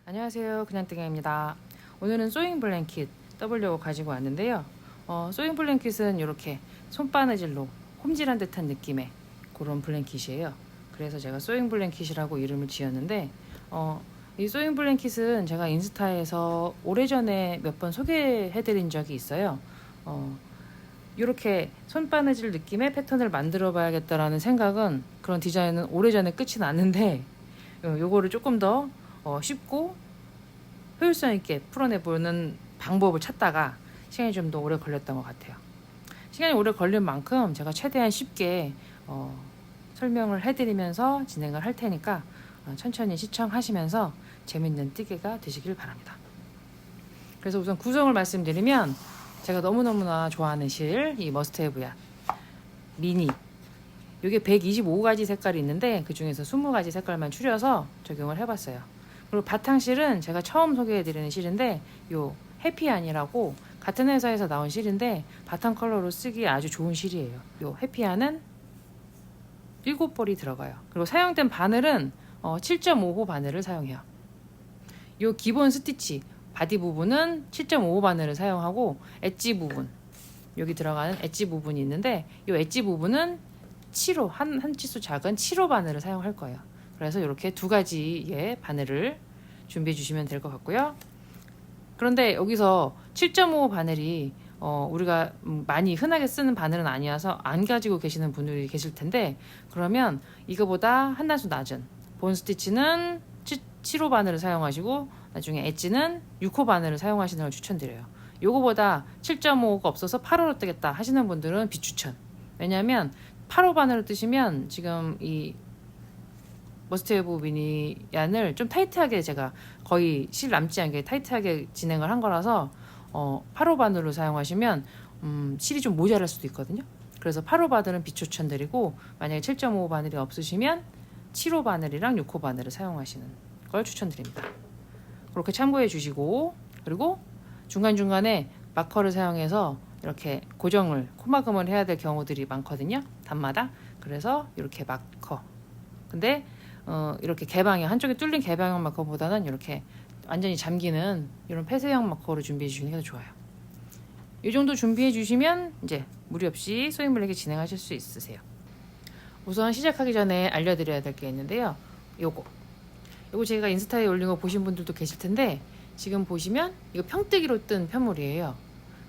안녕하세요. 그냥땡입니다. 오늘은 소잉 블랭킷 떠보려고 가지고 왔는데요. 소잉 블랭킷은 이렇게 손바느질로 홈질한 듯한 느낌의 그런 블랭킷이에요. 그래서 제가 소잉 블랭킷이라고 이름을 지었는데 이 소잉 블랭킷은 제가 인스타에서 오래전에 몇 번 소개해드린 적이 있어요. 이렇게 손바느질 느낌의 패턴을 만들어 봐야겠다라는 생각은, 그런 디자인은 오래전에 끝이 났는데 요거를 조금 더 쉽고 효율성 있게 풀어내보는 방법을 찾다가 시간이 좀 더 오래 걸렸던 것 같아요. 시간이 오래 걸린 만큼 제가 최대한 쉽게 설명을 해드리면서 진행을 할 테니까 천천히 시청하시면서 재밌는 뜨개가 되시길 바랍니다. 그래서 우선 구성을 말씀드리면, 제가 너무너무나 좋아하는 실, 이 머스트헤브야 미니, 이게 125가지 색깔이 있는데 그 중에서 20가지 색깔만 추려서 적용을 해봤어요. 그리고 바탕실은 제가 처음 소개해드리는 실인데, 요 해피안이라고 같은 회사에서 나온 실인데 바탕 컬러로 쓰기 아주 좋은 실이에요. 요 해피안은 7벌이 들어가요. 그리고 사용된 바늘은 7.5호 바늘을 사용해요. 요 기본 스티치 바디 부분은 7.5호 바늘을 사용하고, 엣지 부분, 여기 들어가는 엣지 부분이 있는데 요 엣지 부분은 7호, 한 치수 작은 7호 바늘을 사용할 거예요. 그래서 이렇게 두 가지의 바늘을 준비해 주시면 될 것 같고요. 그런데 여기서 7.5 바늘이 우리가 많이 흔하게 쓰는 바늘은 아니어서 안 가지고 계시는 분들이 계실 텐데, 그러면 이거보다 한 단수 낮은 본 스티치는 7호 바늘을 사용하시고, 나중에 엣지는 6호 바늘을 사용하시는 걸 추천드려요. 요거보다 7.5가 없어서 8호로 뜨겠다 하시는 분들은 비추천. 왜냐하면 8호 바늘을 뜨시면 지금 이 머스트헤브 미니 얀을 좀 타이트하게, 제가 거의 실 남지 않게 타이트하게 진행을 한 거라서 8호 바늘을 사용하시면 실이 좀 모자랄 수도 있거든요. 그래서 8호 바늘은 비추천드리고, 만약에 7.5 바늘이 없으시면 7호 바늘이랑 6호 바늘을 사용하시는 걸 추천드립니다. 그렇게 참고해 주시고, 그리고 중간중간에 마커를 사용해서 이렇게 고정을, 코막음을 해야 될 경우들이 많거든요, 단마다. 그래서 이렇게 마커, 근데 이렇게 개방형, 한쪽에 뚫린 개방형 마커보다는 이렇게 완전히 잠기는 이런 폐쇄형 마커를 준비해 주시는 게 더 좋아요. 이 정도 준비해 주시면 이제 무리 없이 소잉 블랙에 진행하실 수 있으세요. 우선 시작하기 전에 알려드려야 될 게 있는데요. 요거 제가 인스타에 올린 거 보신 분들도 계실 텐데, 지금 보시면 이거 평뜨기로 뜬 편물이에요.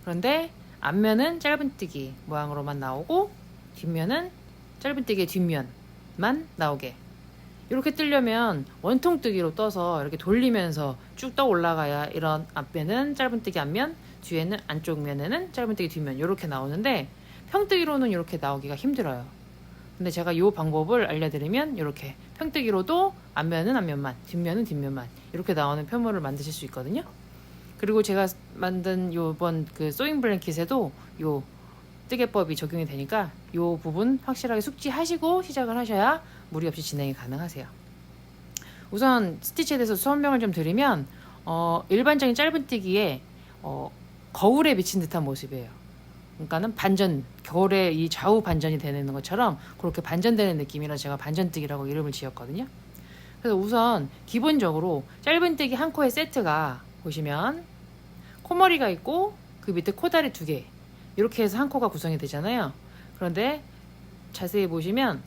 그런데 앞면은 짧은뜨기 모양으로만 나오고, 뒷면은 짧은뜨기의 뒷면만 나오게, 이렇게 뜨려면 원통뜨기로 떠서 이렇게 돌리면서 쭉 떠 올라가야 이런 앞면은 짧은뜨기 앞면, 뒤에는 안쪽 면에는 짧은뜨기 뒷면, 이렇게 나오는데 평뜨기로는 이렇게 나오기가 힘들어요. 근데 제가 이 방법을 알려드리면 이렇게 평뜨기로도 앞면은 앞면만, 뒷면은 뒷면만 이렇게 나오는 편물을 만드실 수 있거든요. 그리고 제가 만든 요번 그 소잉 블랭킷에도 요 뜨개법이 적용이 되니까 요 부분 확실하게 숙지하시고 시작을 하셔야 무리 없이 진행이 가능하세요. 우선 스티치에 대해서 설명을 좀 드리면, 일반적인 짧은뜨기에 거울에 비친 듯한 모습이에요. 그러니까는 반전, 겨울에 이 좌우 반전이 되는 것처럼 그렇게 반전되는 느낌이라 제가 반전뜨기라고 이름을 지었거든요. 그래서 우선 기본적으로 짧은뜨기 한 코의 세트가 보시면 코머리가 있고 그 밑에 코다리 2개, 이렇게 해서 한 코가 구성이 되잖아요. 그런데 자세히 보시면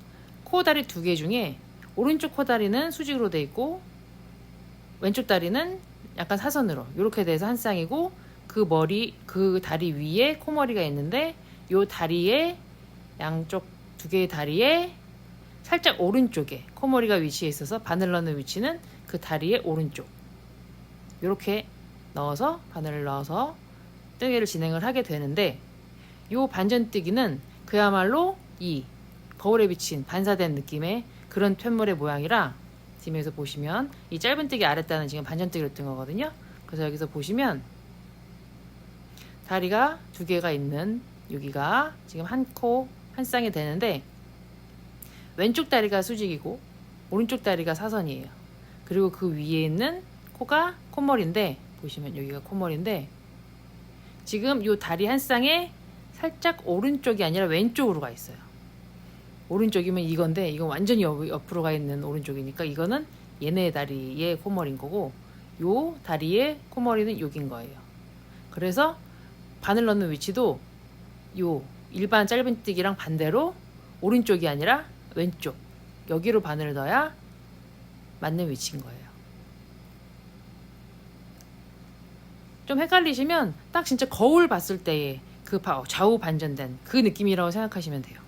코다리 2개 중에 오른쪽 코다리는 수직으로 돼 있고 왼쪽 다리는 약간 사선으로 이렇게 돼서 한 쌍이고, 그 다리 위에 코머리가 있는데 요 다리에, 양쪽 2개의 다리에 살짝 오른쪽에 코머리가 위치해 있어서 바늘 넣는 위치는 그 다리의 오른쪽, 이렇게 넣어서 바늘을 넣어서 뜨개를 진행을 하게 되는데, 요 반전뜨기는 그야말로 이 거울에 비친 반사된 느낌의 그런 편물의 모양이라, 뒤에서 보시면 이 짧은뜨기 아랫단은 지금 반전뜨기로 뜬 거거든요. 그래서 여기서 보시면 다리가 2개가 있는 여기가 지금 한 코 한 쌍이 되는데, 왼쪽 다리가 수직이고 오른쪽 다리가 사선이에요. 그리고 그 위에 있는 코가 콧머리인데, 보시면 여기가 콧머리인데, 지금 이 다리 한 쌍에 살짝 오른쪽이 아니라 왼쪽으로 가 있어요. 오른쪽이면 이건데, 이건 완전히 옆으로 가 있는 오른쪽이니까 이거는 얘네 다리의 콧머리인 거고, 요 다리의 코머리는 여긴 거예요. 그래서 바늘 넣는 위치도 요 일반 짧은뜨기랑 반대로 오른쪽이 아니라 왼쪽, 여기로 바늘을 넣어야 맞는 위치인 거예요. 좀 헷갈리시면 딱 진짜 거울 봤을 때의 그 좌우 반전된 그 느낌이라고 생각하시면 돼요.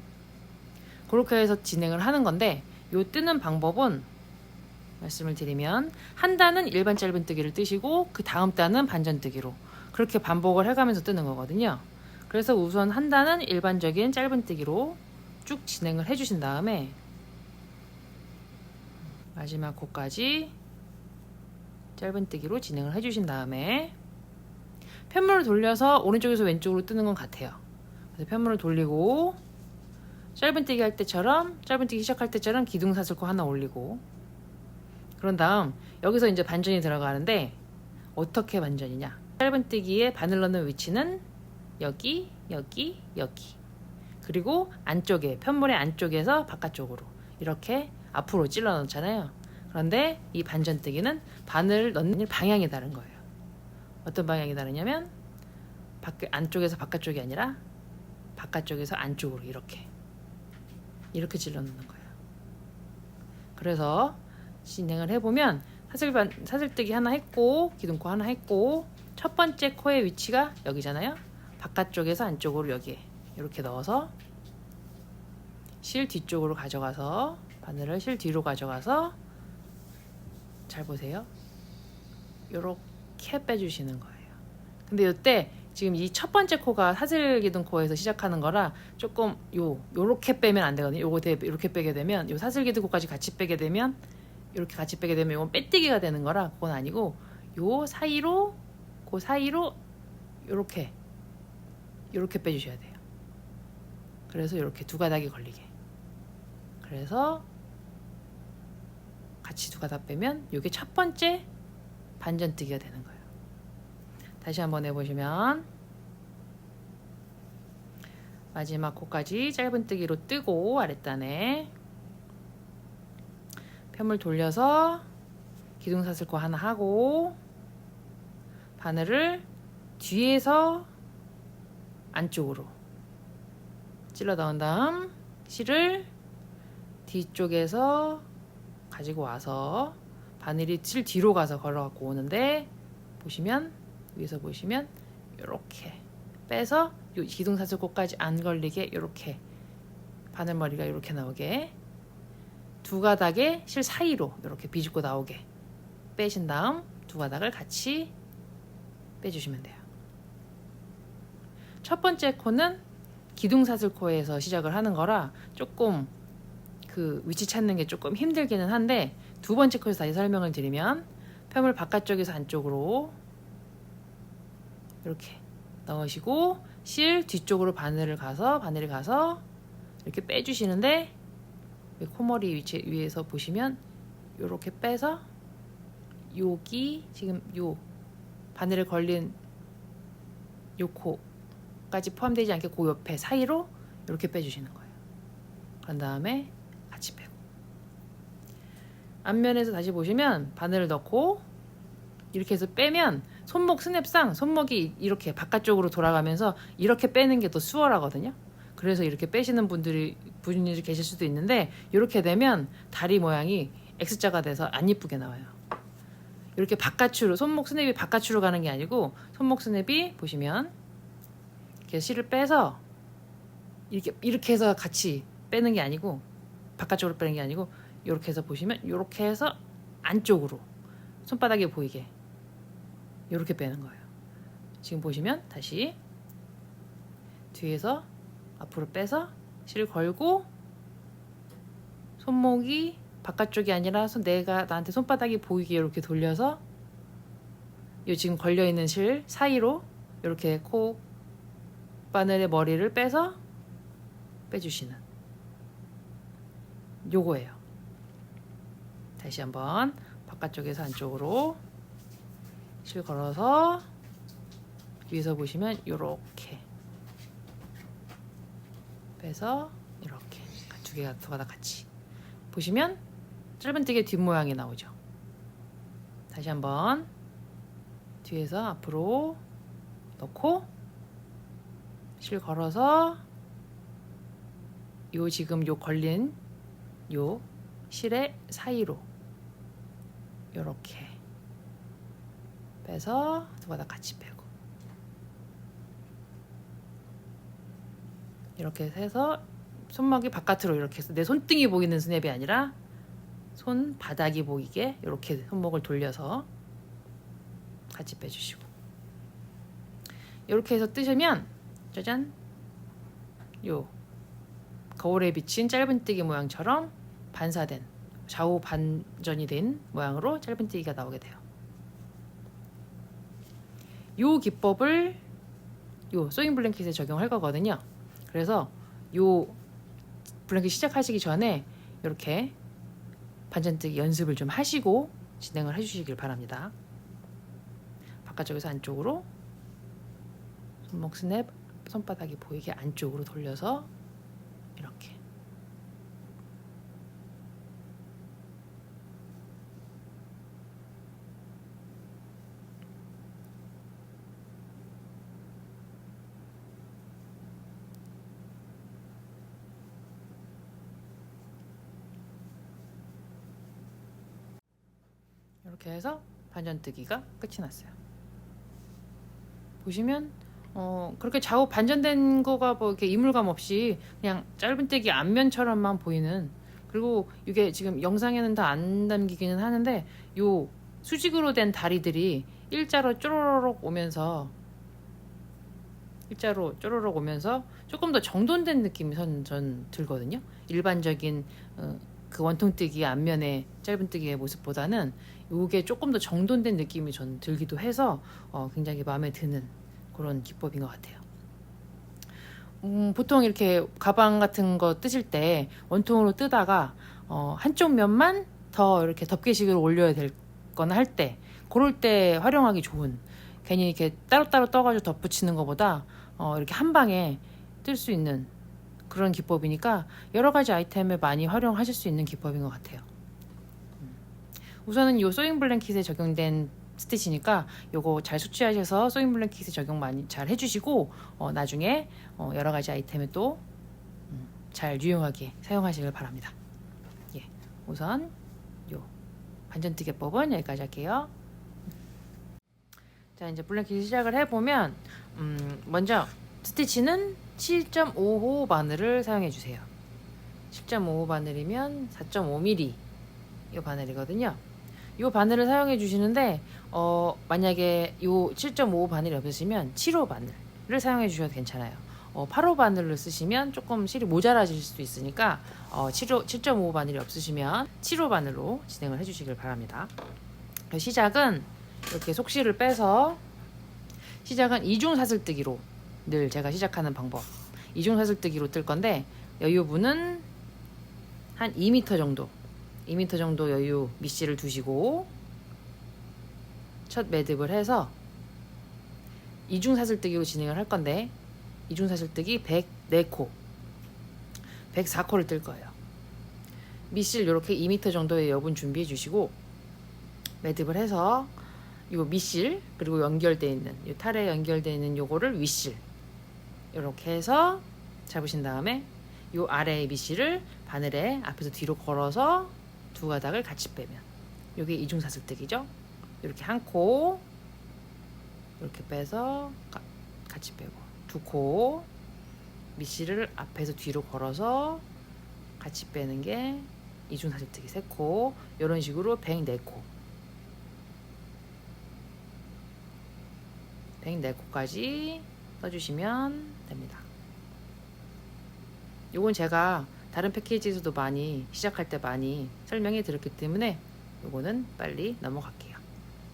그렇게 해서 진행을 하는 건데, 요 뜨는 방법은 말씀을 드리면 한 단은 일반 짧은뜨기를 뜨시고 그 다음 단은 반전뜨기로 그렇게 반복을 해가면서 뜨는 거거든요. 그래서 우선 한 단은 일반적인 짧은뜨기로 쭉 진행을 해주신 다음에 마지막 코까지 짧은뜨기로 진행을 해주신 다음에 편물을 돌려서 오른쪽에서 왼쪽으로 뜨는 건 같아요. 그래서 편물을 돌리고 짧은뜨기 할 때처럼, 짧은뜨기 시작할 때처럼 기둥사슬코 하나 올리고, 그런 다음 여기서 이제 반전이 들어가는데 어떻게 반전이냐, 짧은뜨기에 바늘 넣는 위치는 여기, 여기, 여기, 그리고 안쪽에, 편물의 안쪽에서 바깥쪽으로 이렇게 앞으로 찔러 넣잖아요. 그런데 이 반전뜨기는 바늘 넣는 방향이 다른 거예요. 어떤 방향이 다르냐면 안쪽에서 바깥쪽이 아니라 바깥쪽에서 안쪽으로 이렇게 찔러 넣는 거예요. 그래서 진행을 해보면 사슬뜨기 하나 했고 기둥코 하나 했고, 첫 번째 코의 위치가 여기잖아요. 바깥쪽에서 안쪽으로 여기에 이렇게 넣어서 실 뒤쪽으로 가져가서, 바늘을 실 뒤로 가져가서, 잘 보세요, 요렇게 빼주시는 거예요. 근데 이때 지금 이 첫 번째 코가 사슬기둥코에서 시작하는 거라 조금 요렇게 빼면 안 되거든요. 요거 이렇게 빼게 되면, 요 사슬기둥코까지 같이 빼게 되면, 이렇게 같이 빼게 되면 이건 빼뜨기가 되는 거라 그건 아니고, 요 사이로, 그 사이로 요렇게 빼주셔야 돼요. 그래서 이렇게 두 가닥이 걸리게. 그래서 같이 두 가닥 빼면 이게 첫 번째 반전뜨기가 되는 거예요. 다시 한번 해보시면 마지막 코까지 짧은뜨기로 뜨고 아랫단에 편물 돌려서 기둥사슬코 하나 하고, 바늘을 뒤에서 안쪽으로 찔러 넣은 다음 실을 뒤쪽에서 가지고 와서 바늘이 실 뒤로 가서 걸어 갖고 오는데, 보시면 위에서 보시면 이렇게 빼서 요 기둥사슬코까지 안 걸리게 이렇게 바늘머리가 이렇게 나오게 두 가닥의 실 사이로 이렇게 비집고 나오게 빼신 다음 두 가닥을 같이 빼주시면 돼요. 첫 번째 코는 기둥사슬코에서 시작을 하는 거라 조금 그 위치 찾는 게 조금 힘들기는 한데, 두 번째 코에서 다시 설명을 드리면 편물 바깥쪽에서 안쪽으로 이렇게 넣으시고 실 뒤쪽으로 바늘이 가서 이렇게 빼주시는데, 코머리 위에서 보시면 이렇게 빼서 여기 지금 요 바늘에 걸린 요 코까지 포함되지 않게 그 옆에 사이로 이렇게 빼주시는 거예요. 그런 다음에 같이 빼고, 앞면에서 다시 보시면 바늘을 넣고 이렇게 해서 빼면 손목 스냅상 손목이 이렇게 바깥쪽으로 돌아가면서 이렇게 빼는 게 더 수월하거든요. 그래서 이렇게 빼시는 분들이 계실 수도 있는데, 이렇게 되면 다리 모양이 X자가 돼서 안 이쁘게 나와요. 이렇게 바깥으로, 손목 스냅이 바깥으로 가는 게 아니고, 손목 스냅이 보시면 이렇게 실을 빼서 이렇게 해서 같이 빼는 게 아니고, 바깥쪽으로 빼는 게 아니고, 이렇게 해서 보시면 이렇게 해서 안쪽으로 손바닥이 보이게 이렇게 빼는 거예요. 지금 보시면 다시 뒤에서 앞으로 빼서 실을 걸고, 손목이 바깥쪽이 아니라 내가 나한테 손바닥이 보이게 이렇게 돌려서 이 지금 걸려있는 실 사이로 이렇게 코 바늘의 머리를 빼서 빼주시는 요거예요. 다시 한번 바깥쪽에서 안쪽으로 실 걸어서 위에서 보시면 요렇게 빼서 이렇게 두 개가 두 가닥 같이 보시면 짧은뜨기 뒷모양이 나오죠. 다시 한번 뒤에서 앞으로 넣고 실 걸어서 요 지금 요 걸린 요 실의 사이로 요렇게 빼서 두 가닥 같이 빼고 이렇게 해서 손목이 바깥으로 이렇게 해서 내 손등이 보이는 스냅이 아니라 손바닥이 보이게 이렇게 손목을 돌려서 같이 빼주시고 이렇게 해서 뜨시면 짜잔 요 거울에 비친 짧은뜨기 모양처럼 반사된 좌우 반전이 된 모양으로 짧은뜨기가 나오게 돼요. 요 기법을 요 소잉 블랭킷에 적용할 거거든요. 그래서 요 블랭킷 시작하시기 전에 이렇게 반전뜨기 연습을 좀 하시고 진행을 해주시길 바랍니다. 바깥쪽에서 안쪽으로 손목 스냅 손바닥이 보이게 안쪽으로 돌려서 이렇게 이렇게 해서 반전뜨기가 끝이 났어요. 보시면 그렇게 좌우 반전된 거가 뭐 이렇게 이물감 없이 그냥 짧은뜨기 앞면처럼만 보이는, 그리고 이게 지금 영상에는 다 안 담기기는 하는데 요 수직으로 된 다리들이 일자로 쪼로록 오면서 조금 더 정돈된 느낌이 전 들거든요. 일반적인 그 원통뜨기 앞면의 짧은뜨기의 모습보다는 요게 조금 더 정돈된 느낌이 전 들기도 해서 굉장히 마음에 드는 그런 기법인 것 같아요. 보통 이렇게 가방 같은 거 뜨실 때 원통으로 뜨다가 한쪽 면만 더 이렇게 덮개식으로 올려야 될 거나 할 때, 그럴 때 활용하기 좋은, 괜히 이렇게 따로따로 떠가지고 덧붙이는 것보다 이렇게 한 방에 뜰 수 있는 그런 기법이니까 여러 가지 아이템에 많이 활용하실 수 있는 기법인 것 같아요. 우선은 이 소잉 블랭킷에 적용된 스티치니까 요거 잘 숙지하셔서 소잉 블랭킷에 적용 많이 잘 해주시고 나중에 여러 가지 아이템에 또 잘 유용하게 사용하시길 바랍니다. 예, 우선 요 반전뜨기법은 여기까지 할게요. 자, 이제 블랭킷 시작을 해보면 먼저 스티치는 7.5호 바늘을 사용해 주세요. 7.5호 바늘이면 4.5mm 이 바늘이거든요. 이 바늘을 사용해 주시는데 만약에 이 7.5호 바늘이 없으시면 7호 바늘을 사용해 주셔도 괜찮아요. 8호 바늘을 쓰시면 조금 실이 모자라질 수도 있으니까 7.5호 바늘이 없으시면 7호 바늘로 진행을 해주시길 바랍니다. 시작은 이렇게 속실을 빼서 시작은 이중 사슬뜨기로 늘 제가 시작하는 방법, 이중 사슬뜨기로 뜰 건데 여유분은 한 2m 정도 여유 밑실을 두시고 첫 매듭을 해서 이중 사슬뜨기로 진행을 할 건데 이중 사슬뜨기 104코 104코를 뜰 거예요. 밑실 이렇게 2m 정도의 여분 준비해 주시고 매듭을 해서 이 밑실 그리고 연결되어 있는 이 탈에 연결되어 있는 요거를 윗실 이렇게 해서 잡으신 다음에 이 아래의 밑실을 바늘에 앞에서 뒤로 걸어서 두 가닥을 같이 빼면 이게 이중 사슬뜨기죠. 이렇게 한 코 이렇게 빼서 같이 빼고 두 코 밑실을 앞에서 뒤로 걸어서 같이 빼는 게 이중 사슬뜨기 세 코, 이런 식으로 104코 104코까지 떠주시면 됩니다. 요건 제가 다른 패키지에서도 많이 시작할 때 많이 설명해 드렸기 때문에 요거는 빨리 넘어갈게요.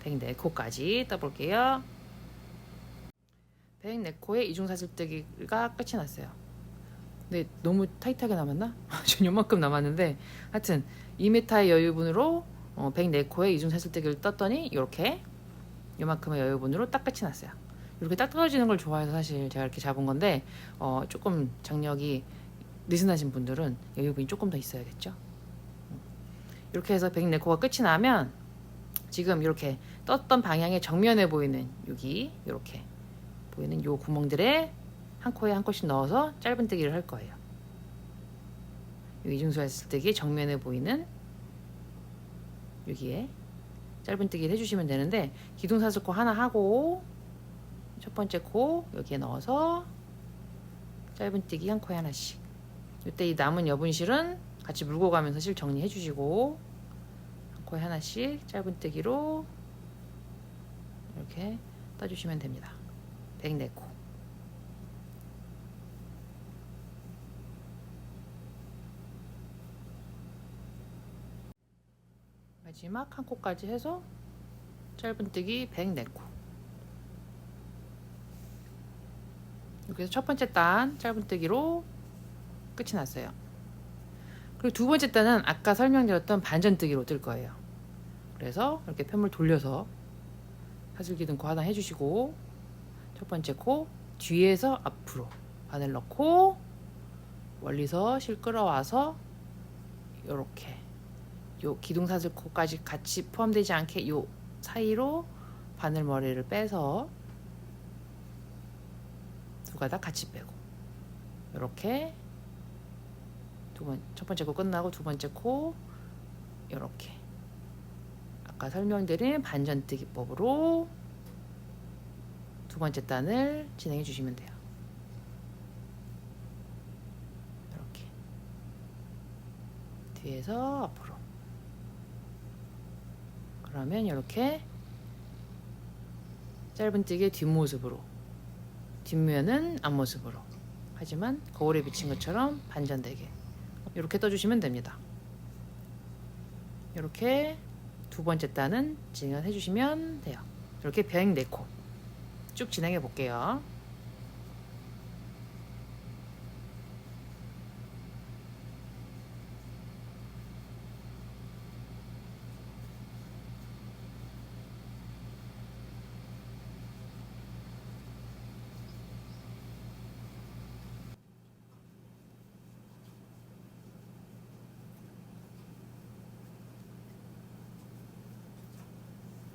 104코까지 떠볼게요. 104코의 이중사슬뜨기가 끝이 났어요. 근데 너무 타이트하게 남았나? 전 요만큼 남았는데 하여튼 2m의 여유분으로 104코의 이중사슬뜨기를 떴더니 이렇게 요만큼의 여유분으로 딱 끝이 났어요. 이렇게 딱 떨어지는 걸 좋아해서 사실 제가 이렇게 잡은 건데 조금 장력이 느슨하신 분들은 여유분이 조금 더 있어야겠죠. 이렇게 해서 104코가 끝이 나면 지금 이렇게 떴던 방향의 정면에 보이는 여기 이렇게 보이는 요 구멍들에 한 코에 한 코씩 넣어서 짧은뜨기를 할 거예요. 이중수 했을뜨기 정면에 보이는 여기에 짧은뜨기를 해주시면 되는데, 기둥사슬코 하나 하고 첫 번째 코 여기에 넣어서 짧은뜨기 한 코에 하나씩. 이때 이 남은 여분실은 같이 물고 가면서 실 정리해 주시고, 한 코에 하나씩 짧은뜨기로 이렇게 떠주시면 됩니다. 104코. 마지막 한 코까지 해서 짧은뜨기 104코. 이렇게 해서 첫 번째 단 짧은뜨기로 끝이 났어요. 그리고 두 번째 단은 아까 설명드렸던 반전뜨기로 뜰 거예요. 그래서 이렇게 편물 돌려서 사슬기둥코 하나 해주시고, 첫 번째 코 뒤에서 앞으로 바늘 넣고 멀리서 실 끌어와서 이렇게 요 기둥사슬코까지 같이 포함되지 않게 요 사이로 바늘머리를 빼서 두 가닥 같이 빼고, 이렇게 첫 번째 코 끝나고 두 번째 코 이렇게 아까 설명드린 반전뜨기법으로 두 번째 단을 진행해 주시면 돼요. 이렇게 뒤에서 앞으로. 그러면 이렇게 짧은뜨기의 뒷모습으로, 뒷면은 앞모습으로, 하지만 거울에 비친 것처럼 반전되게 이렇게 떠주시면 됩니다. 이렇게 두 번째 단은 진행을 해주시면 돼요. 이렇게 104코 쭉 진행해 볼게요.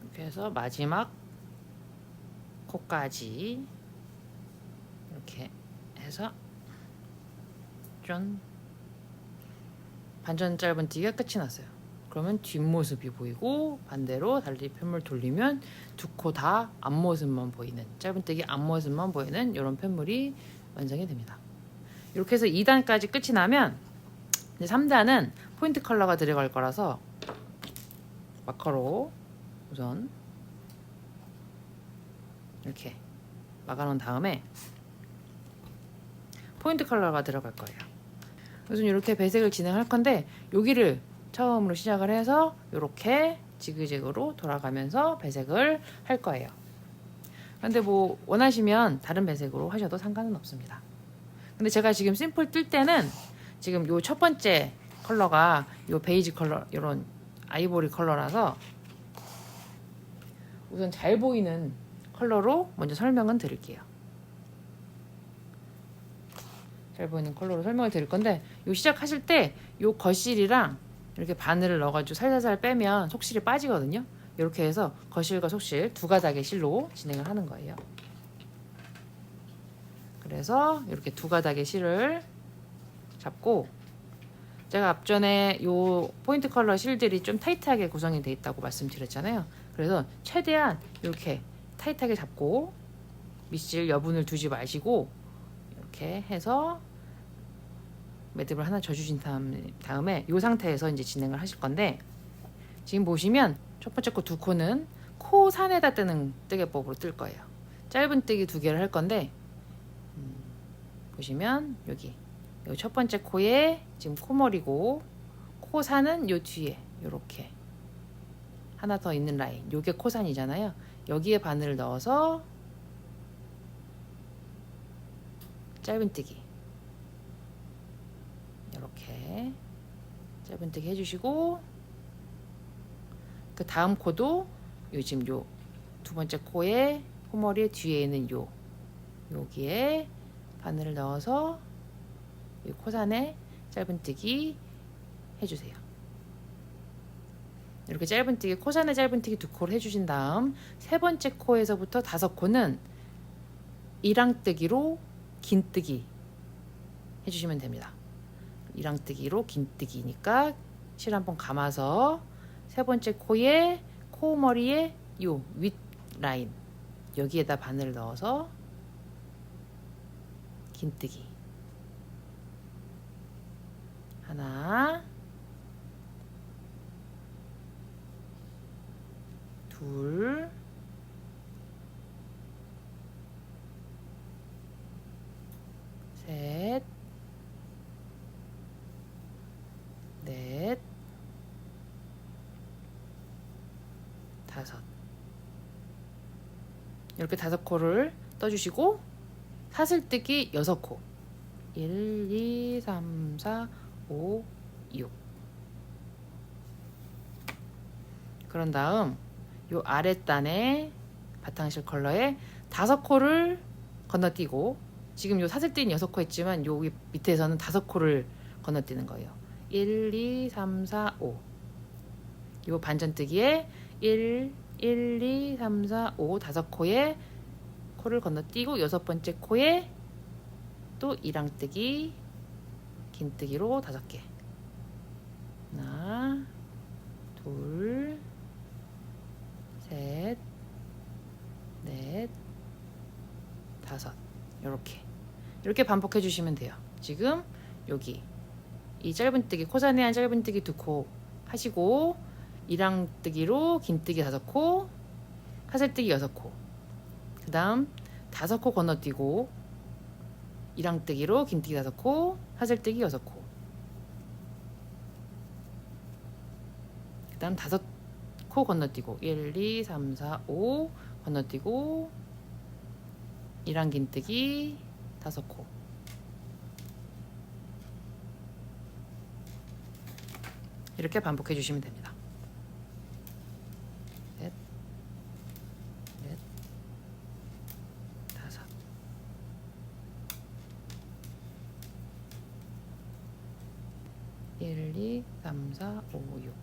이렇게 해서 마지막 코까지 이렇게 해서 쫀 반전 짧은뜨기가 끝이 났어요. 그러면 뒷모습이 보이고, 반대로 달리 편물 돌리면 두 코 다 앞모습만 보이는, 짧은뜨기 앞모습만 보이는 이런 편물이 완성이 됩니다. 이렇게 해서 2단까지 끝이 나면 이제 3단은 포인트 컬러가 들어갈 거라서 마커로 우선 이렇게 막아놓은 다음에 포인트 컬러가 들어갈 거예요. 그래서 이렇게 배색을 진행할 건데, 여기를 처음으로 시작을 해서 이렇게 지그재그로 돌아가면서 배색을 할 거예요. 그런데 뭐 원하시면 다른 배색으로 하셔도 상관은 없습니다. 근데 제가 지금 심플 뜰 때는 지금 요 첫 번째 컬러가 요 베이지 컬러, 이런 아이보리 컬러라서 우선 잘 보이는 컬러로 먼저 설명은 드릴게요. 잘 보이는 컬러로 설명을 드릴 건데, 요 시작하실 때 요 거실이랑 이렇게 바늘을 넣어가지고 살살살 빼면 속실이 빠지거든요. 이렇게 해서 거실과 속실 두 가닥의 실로 진행을 하는 거예요. 그래서 이렇게 두 가닥의 실을 잡고, 제가 앞전에 요 포인트 컬러 실들이 좀 타이트하게 구성이 돼 있다고 말씀드렸잖아요. 그래서 최대한 이렇게 타이트하게 잡고 밑실 여분을 두지 마시고 이렇게 해서 매듭을 하나 져주신 다음에 이 상태에서 이제 진행을 하실 건데, 지금 보시면 첫 번째 코 두 코는 코 산에다 뜨는 뜨개법으로 뜰 거예요. 짧은뜨기 두 개를 할 건데, 보시면 여기 요 첫 번째 코에 지금 코머리고, 코 산은 요 뒤에 이렇게 하나 더 있는 라인, 요게 코산이잖아요. 여기에 바늘을 넣어서 짧은뜨기 이렇게 짧은뜨기 해주시고, 그 다음 코도 요 지금 요 두 번째 코에 코머리 뒤에 있는 여기에 바늘을 넣어서 이 코산에 짧은뜨기 해주세요. 이렇게 짧은뜨기, 코산의 짧은뜨기 2코를 해주신 다음 세 번째 코에서부터 5코는 이랑뜨기로 긴뜨기 해주시면 됩니다. 이랑뜨기로 긴뜨기니까 실 한번 감아서 세 번째 코에 코머리에 요 윗 라인 여기에다 바늘을 넣어서 긴뜨기 하나, 둘, 셋, 넷, 다섯. 이렇게 5코를 떠주시고 사슬뜨기 6코 1, 2, 3, 4, 5, 6. 그런 다음 요 아랫단에 바탕실 컬러에 5코를 건너뛰고 지금 요 사슬뜨기는 6코 했지만 요 밑에서는 5코를 건너뛰는 거예요. 1, 2, 3, 4, 5. 요 반전뜨기에 1, 2, 3, 4, 5 5코에 코를 건너뛰고 6번째 코에 또 이랑뜨기 긴뜨기로 5개 하나, 둘, 셋, 넷, 다섯. 이렇게 반복해 주시면 돼요. 지금 여기 이 짧은뜨기 코산에 한 짧은뜨기 2코 하시고 이랑뜨기로 긴뜨기 5코 사슬뜨기 6코 그 다음 5코 건너뛰고 이랑뜨기로 긴뜨기 5코 사슬뜨기 6코 그 다음 5코 건너뛰고 1, 2, 3, 4, 5 건너뛰고 이랑 긴뜨기 5코 이렇게 반복해 주시면 됩니다. 넷, 넷, 다섯. 일, 2, 3, 4, 5, 6.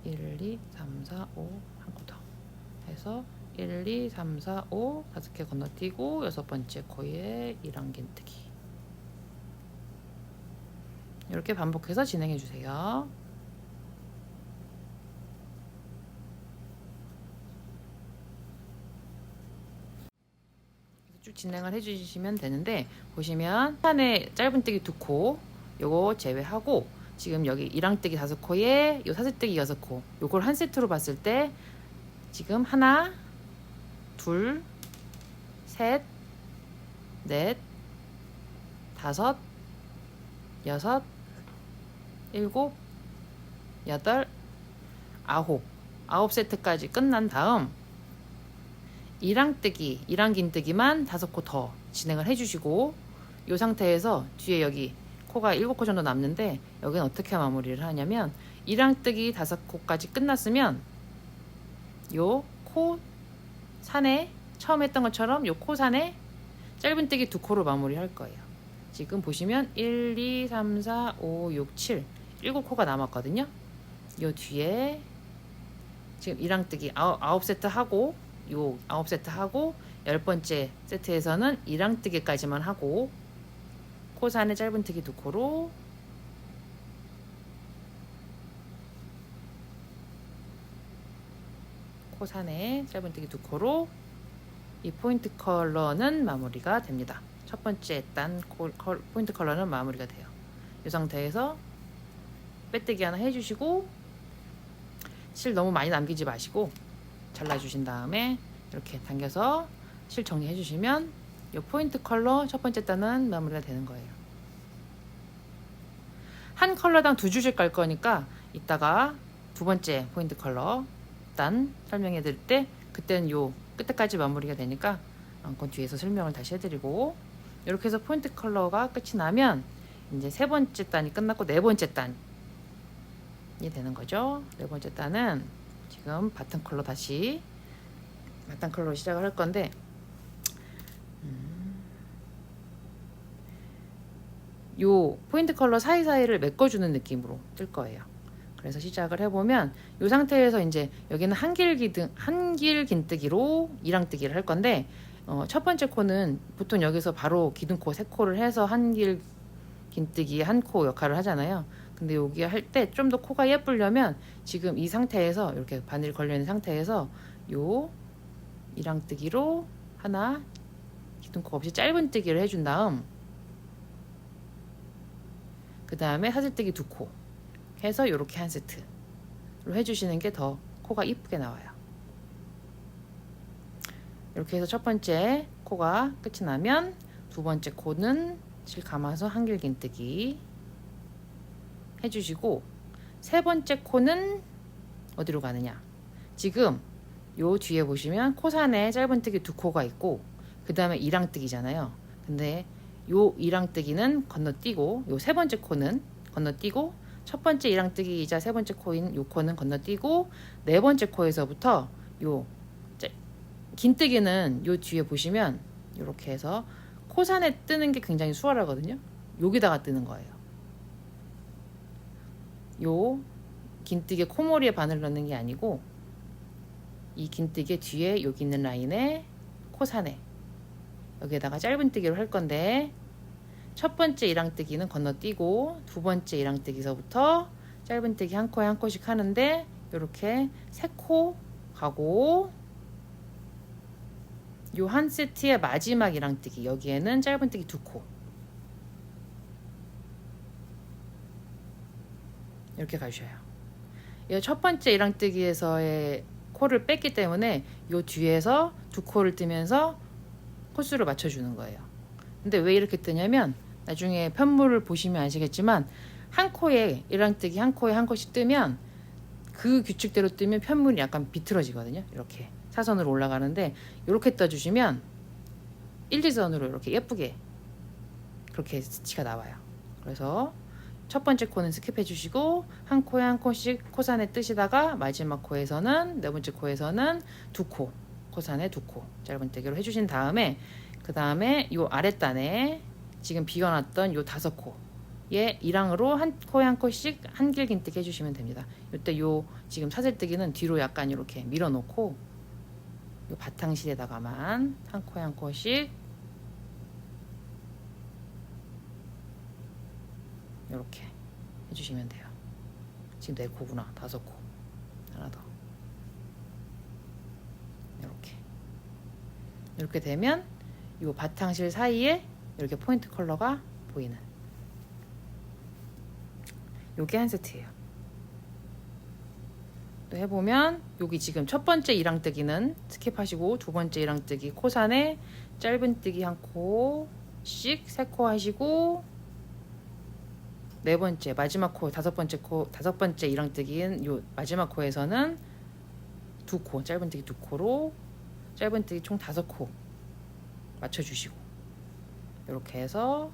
1, 2, 3, 4, 5 한 코 더 해서 1, 2, 3, 4, 5 5개 건너뛰고 6번째 코에 이랑 긴뜨기 이렇게 반복해서 진행해 주세요. 쭉 진행을 해주시면 되는데 보시면 판에 짧은뜨기 2코 요거 제외하고 지금 여기 이랑뜨기 5코에 요 사슬뜨기 6코 요걸 한 세트로 봤을 때 지금 하나, 둘, 셋, 넷, 다섯, 여섯, 일곱, 여덟, 아홉 세트까지 끝난 다음 이랑뜨기, 이랑긴뜨기만 5코 더 진행을 해주시고 이 상태에서 뒤에 여기 코가 7코 정도 남는데 여기는 어떻게 마무리를 하냐면 이랑뜨기 5코까지 끝났으면 요 코 산에 처음 했던 것처럼 요 코 산에 짧은뜨기 2코로 마무리 할 거예요. 지금 보시면 1, 2, 3, 4, 5, 6, 7 7코가 남았거든요. 요 뒤에 지금 이랑뜨기 9세트 하고 요 9세트 하고 10번째 세트에서는 이랑뜨기까지만 하고 코산에 짧은뜨기 2코로 코산에 짧은뜨기 2코로 이 포인트 컬러는 마무리가 됩니다. 첫 번째 단 포인트 컬러는 마무리가 돼요. 이 상태에서 빼뜨기 하나 해주시고 실 너무 많이 남기지 마시고 잘라주신 다음에 이렇게 당겨서 실 정리해 주시면 이 포인트 컬러 첫 번째 단은 마무리가 되는 거예요. 한 컬러당 2줄씩 깔 거니까 이따가 두 번째 포인트 컬러 단 설명해 드릴 때 그때는 요 끝에까지 마무리가 되니까 그건 뒤에서 설명을 다시 해드리고 이렇게 해서 포인트 컬러가 끝이 나면 이제 세 번째 단이 끝났고 네 번째 단이 되는 거죠. 네 번째 단은 지금 바탕 컬러 다시 바탕 컬러로 시작을 할 건데 요 포인트 컬러 사이사이를 메꿔주는 느낌으로 뜰 거예요. 그래서 시작을 해보면 이 상태에서 이제 여기는 한길 긴뜨기로 이랑뜨기를 할 건데 첫 번째 코는 보통 여기서 바로 기둥코 3코를 해서 한길 긴뜨기 한 코 역할을 하잖아요. 근데 여기 할 때 좀 더 코가 예쁘려면 지금 이 상태에서 이렇게 바늘 걸려있는 상태에서 요 이랑뜨기로 하나 기둥코 없이 짧은 뜨기를 해준 다음 그 다음에 사슬뜨기 2코 해서 이렇게 한 세트로 해주시는 게 더 코가 이쁘게 나와요. 이렇게 해서 첫 번째 코가 끝이 나면 두 번째 코는 실 감아서 한길 긴뜨기 해주시고 세 번째 코는 어디로 가느냐, 지금 요 뒤에 보시면 코산에 짧은뜨기 2코가 있고 그 다음에 이랑뜨기잖아요. 근데 요 이랑뜨기는 건너뛰고 요 세 번째 코는 건너뛰고 첫 번째 이랑뜨기이자 세 번째 코인 요 코는 건너뛰고 네 번째 코에서부터 요 긴뜨기는 요 뒤에 보시면 이렇게 해서 코산에 뜨는 게 굉장히 수월하거든요. 여기다가 뜨는 거예요. 요 긴뜨기에 코머리에 바늘 넣는 게 아니고 이 긴뜨기 뒤에 여기 있는 라인에 코산에 여기에다가 짧은뜨기로 할 건데 첫 번째 이랑뜨기는 건너뛰고 두 번째 이랑뜨기서부터 짧은뜨기 한 코에 한 코씩 하는데 이렇게 3코 가고 요 한 세트의 마지막 이랑뜨기 여기에는 짧은뜨기 2코 이렇게 가셔요. 이 첫 번째 이랑뜨기에서의 코를 뺐기 때문에 요 뒤에서 2코를 뜨면서 코수를 맞춰주는 거예요. 근데 왜 이렇게 뜨냐면 나중에 편물을 보시면 아시겠지만 한 코에 이랑뜨기 한 코에 한 코씩 뜨면 그 규칙대로 뜨면 편물이 약간 비틀어지거든요. 이렇게 사선으로 올라가는데 이렇게 떠주시면 1, 2선으로 이렇게 예쁘게 그렇게 스티치가 나와요. 그래서 첫 번째 코는 스킵해 주시고 한 코에 한 코씩 코산에 뜨시다가 마지막 코에서는 네 번째 코에서는 2코 코산에 2코 짧은뜨기로 해주신 다음에 그 다음에 요 아랫단에 지금 비워놨던 요 5코에 이랑으로 한 코에 한 코씩 한길 긴뜨기 해주시면 됩니다. 이때 요 지금 사슬뜨기는 뒤로 약간 이렇게 밀어놓고 요 바탕실에다가만 한 코에 한 코씩 이렇게 해주시면 돼요. 지금 4코구나. 5코 하나 더 이렇게 되면 이 바탕실 사이에 이렇게 포인트 컬러가 보이는 요게 한 세트예요. 또 해보면 여기 지금 첫 번째 이랑뜨기는 스킵하시고 두 번째 이랑뜨기 코산에 짧은뜨기 한 코씩 3코 하시고 네 번째 마지막 코 다섯 번째 이랑뜨기인 요 마지막 코에서는 2코 짧은뜨기 2코로 짧은뜨기 총 5코 맞춰주시고 이렇게 해서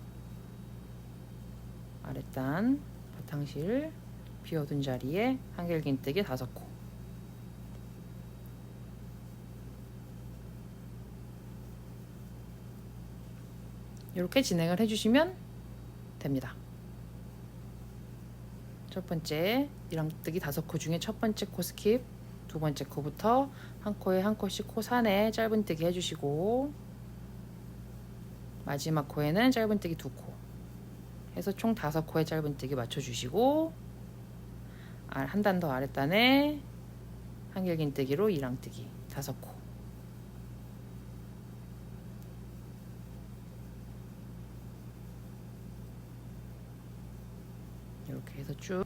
아랫단 바탕실 비워둔 자리에 한길 긴뜨기 5코 이렇게 진행을 해주시면 됩니다. 첫 번째 이랑뜨기 5코 중에 첫 번째 코 스킵 두 번째 코부터 한 코에 한 코씩 코산에 짧은뜨기 해주시고 마지막 코에는 짧은뜨기 2코 해서 총 5코에 짧은뜨기 맞춰주시고 한 단 더 아랫단에 한길 긴뜨기로 이랑뜨기 5코 이렇게 해서 쭉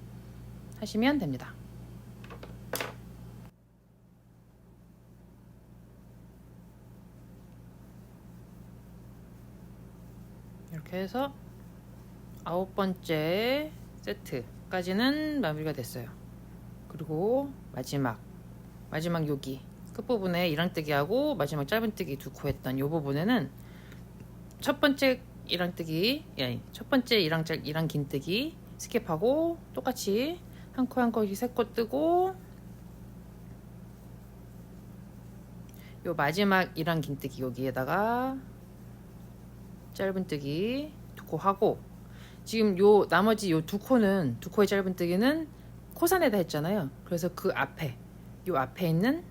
하시면 됩니다. 이렇게 해서 9번째 세트까지는 마무리가 됐어요. 그리고 마지막 여기 끝부분에 이랑뜨기하고 마지막 짧은뜨기 2코 했던 이 부분에는 첫 번째 이랑뜨기 첫 번째 이랑 긴뜨기 스킵하고 똑같이 한 코 한 코씩 3코 뜨고 요 마지막 이랑 긴뜨기 여기에다가 짧은뜨기 2코 하고 지금 요 나머지 요 2코는 2코의 짧은뜨기는 코산에다 했잖아요. 그래서 그 앞에, 요 앞에 있는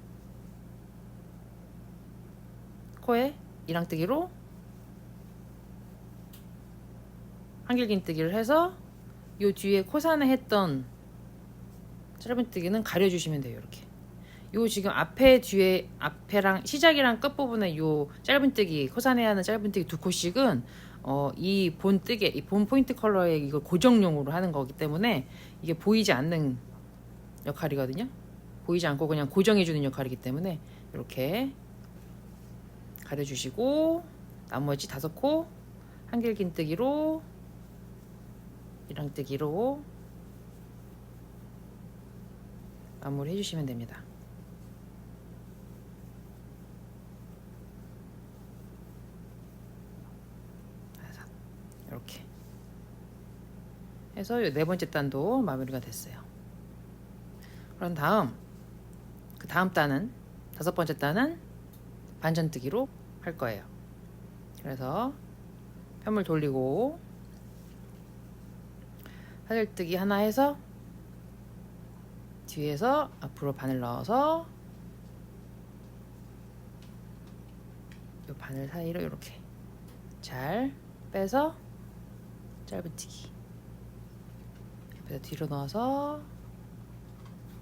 코에 이랑뜨기로 한길긴뜨기를 해서 요 뒤에 코산에 했던 짧은뜨기는 가려주시면 돼요. 이렇게. 요 지금 앞에 뒤에 앞에랑 시작이랑 끝부분에 요 짧은뜨기 코산에 하는 짧은뜨기 두 코씩은 이 본뜨기 이 본 포인트 컬러의 이거 고정용으로 하는 거기 때문에 이게 보이지 않는 역할이거든요. 보이지 않고 그냥 고정해주는 역할이기 때문에 이렇게 가려주시고 나머지 5코 한길긴뜨기로 이랑뜨기로 마무리 해주시면 됩니다. 이렇게 해서 네 번째 단도 마무리가 됐어요. 그런 다음 그 다음 단은 5번째 단은 반전뜨기로 할 거예요. 그래서 편물 돌리고 사슬뜨기 하나 해서 뒤에서 앞으로 바늘 넣어서 이 바늘 사이로 이렇게 잘 빼서 짧은뜨기 옆에서 뒤로 넣어서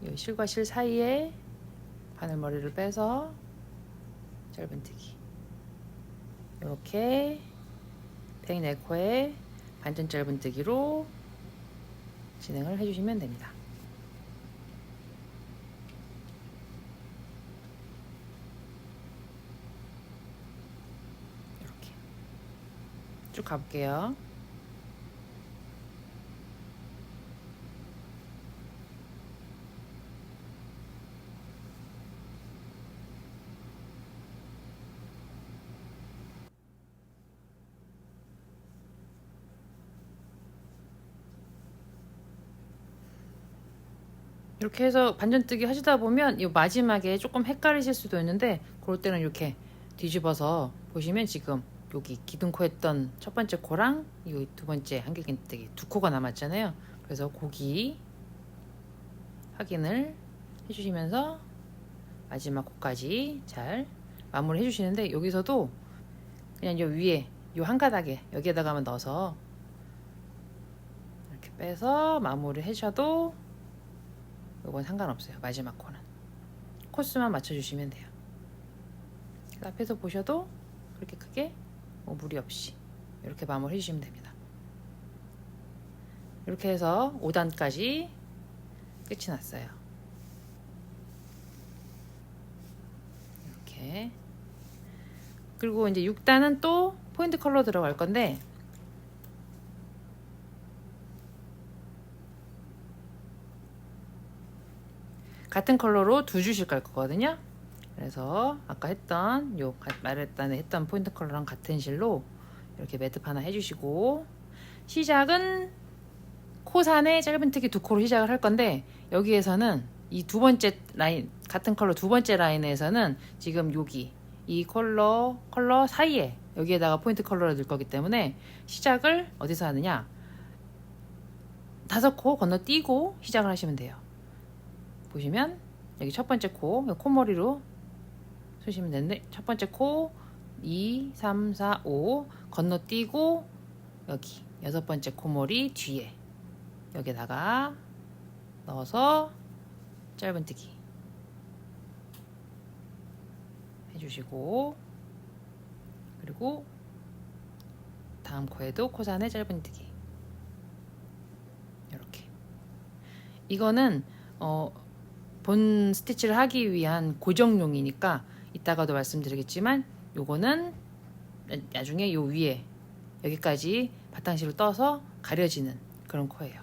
이 실과 실 사이에 바늘머리를 빼서 짧은뜨기 이렇게 104코에 반전 짧은뜨기로 진행을 해주시면 됩니다. 이렇게 쭉 가볼게요. 이렇게 해서 반전뜨기 하시다 보면 이 마지막에 조금 헷갈리실 수도 있는데 그럴 때는 이렇게 뒤집어서 보시면 지금 여기 기둥코 했던 첫 번째 코랑 이 두 번째 한길긴뜨기 두 코가 남았잖아요. 그래서 거기 확인을 해주시면서 마지막 코까지 잘 마무리 해주시는데 여기서도 그냥 요 위에 요 한 가닥에 여기에다가만 넣어서 이렇게 빼서 마무리 해주셔도 이건 상관없어요. 마지막 코는 코스만 맞춰주시면 돼요. 앞에서 보셔도 그렇게 크게 무리 없이 이렇게 마무리 해주시면 됩니다. 이렇게 해서 5단까지 끝이 났어요. 이렇게 그리고 이제 6단은 또 포인트 컬러 들어갈 건데 같은 컬러로 두 줄씩 갈 거거든요. 그래서 아까 했던 말했던 했던 포인트 컬러랑 같은 실로 이렇게 매듭 하나 해주시고 시작은 코산에 짧은뜨기 두 코로 시작을 할 건데 여기에서는 이 두 번째 라인 같은 컬러 두 번째 라인에서는 지금 여기 이 컬러 사이에 여기에다가 포인트 컬러를 넣을 거기 때문에 시작을 어디서 하느냐 5코 건너뛰고 시작을 하시면 돼요. 보시면 여기 첫 번째 코머리로 쏘시면 되는데 첫 번째 코 2, 3, 4, 5 건너뛰고 여기 6번째 코머리 뒤에 여기다가 넣어서 짧은뜨기 해주시고 그리고 다음 코에도 코산에 짧은뜨기 이렇게 이거는 본 스티치를 하기 위한 고정용이니까 이따가도 말씀드리겠지만 요거는 나중에 요 위에 여기까지 바탕실로 떠서 가려지는 그런 코예요.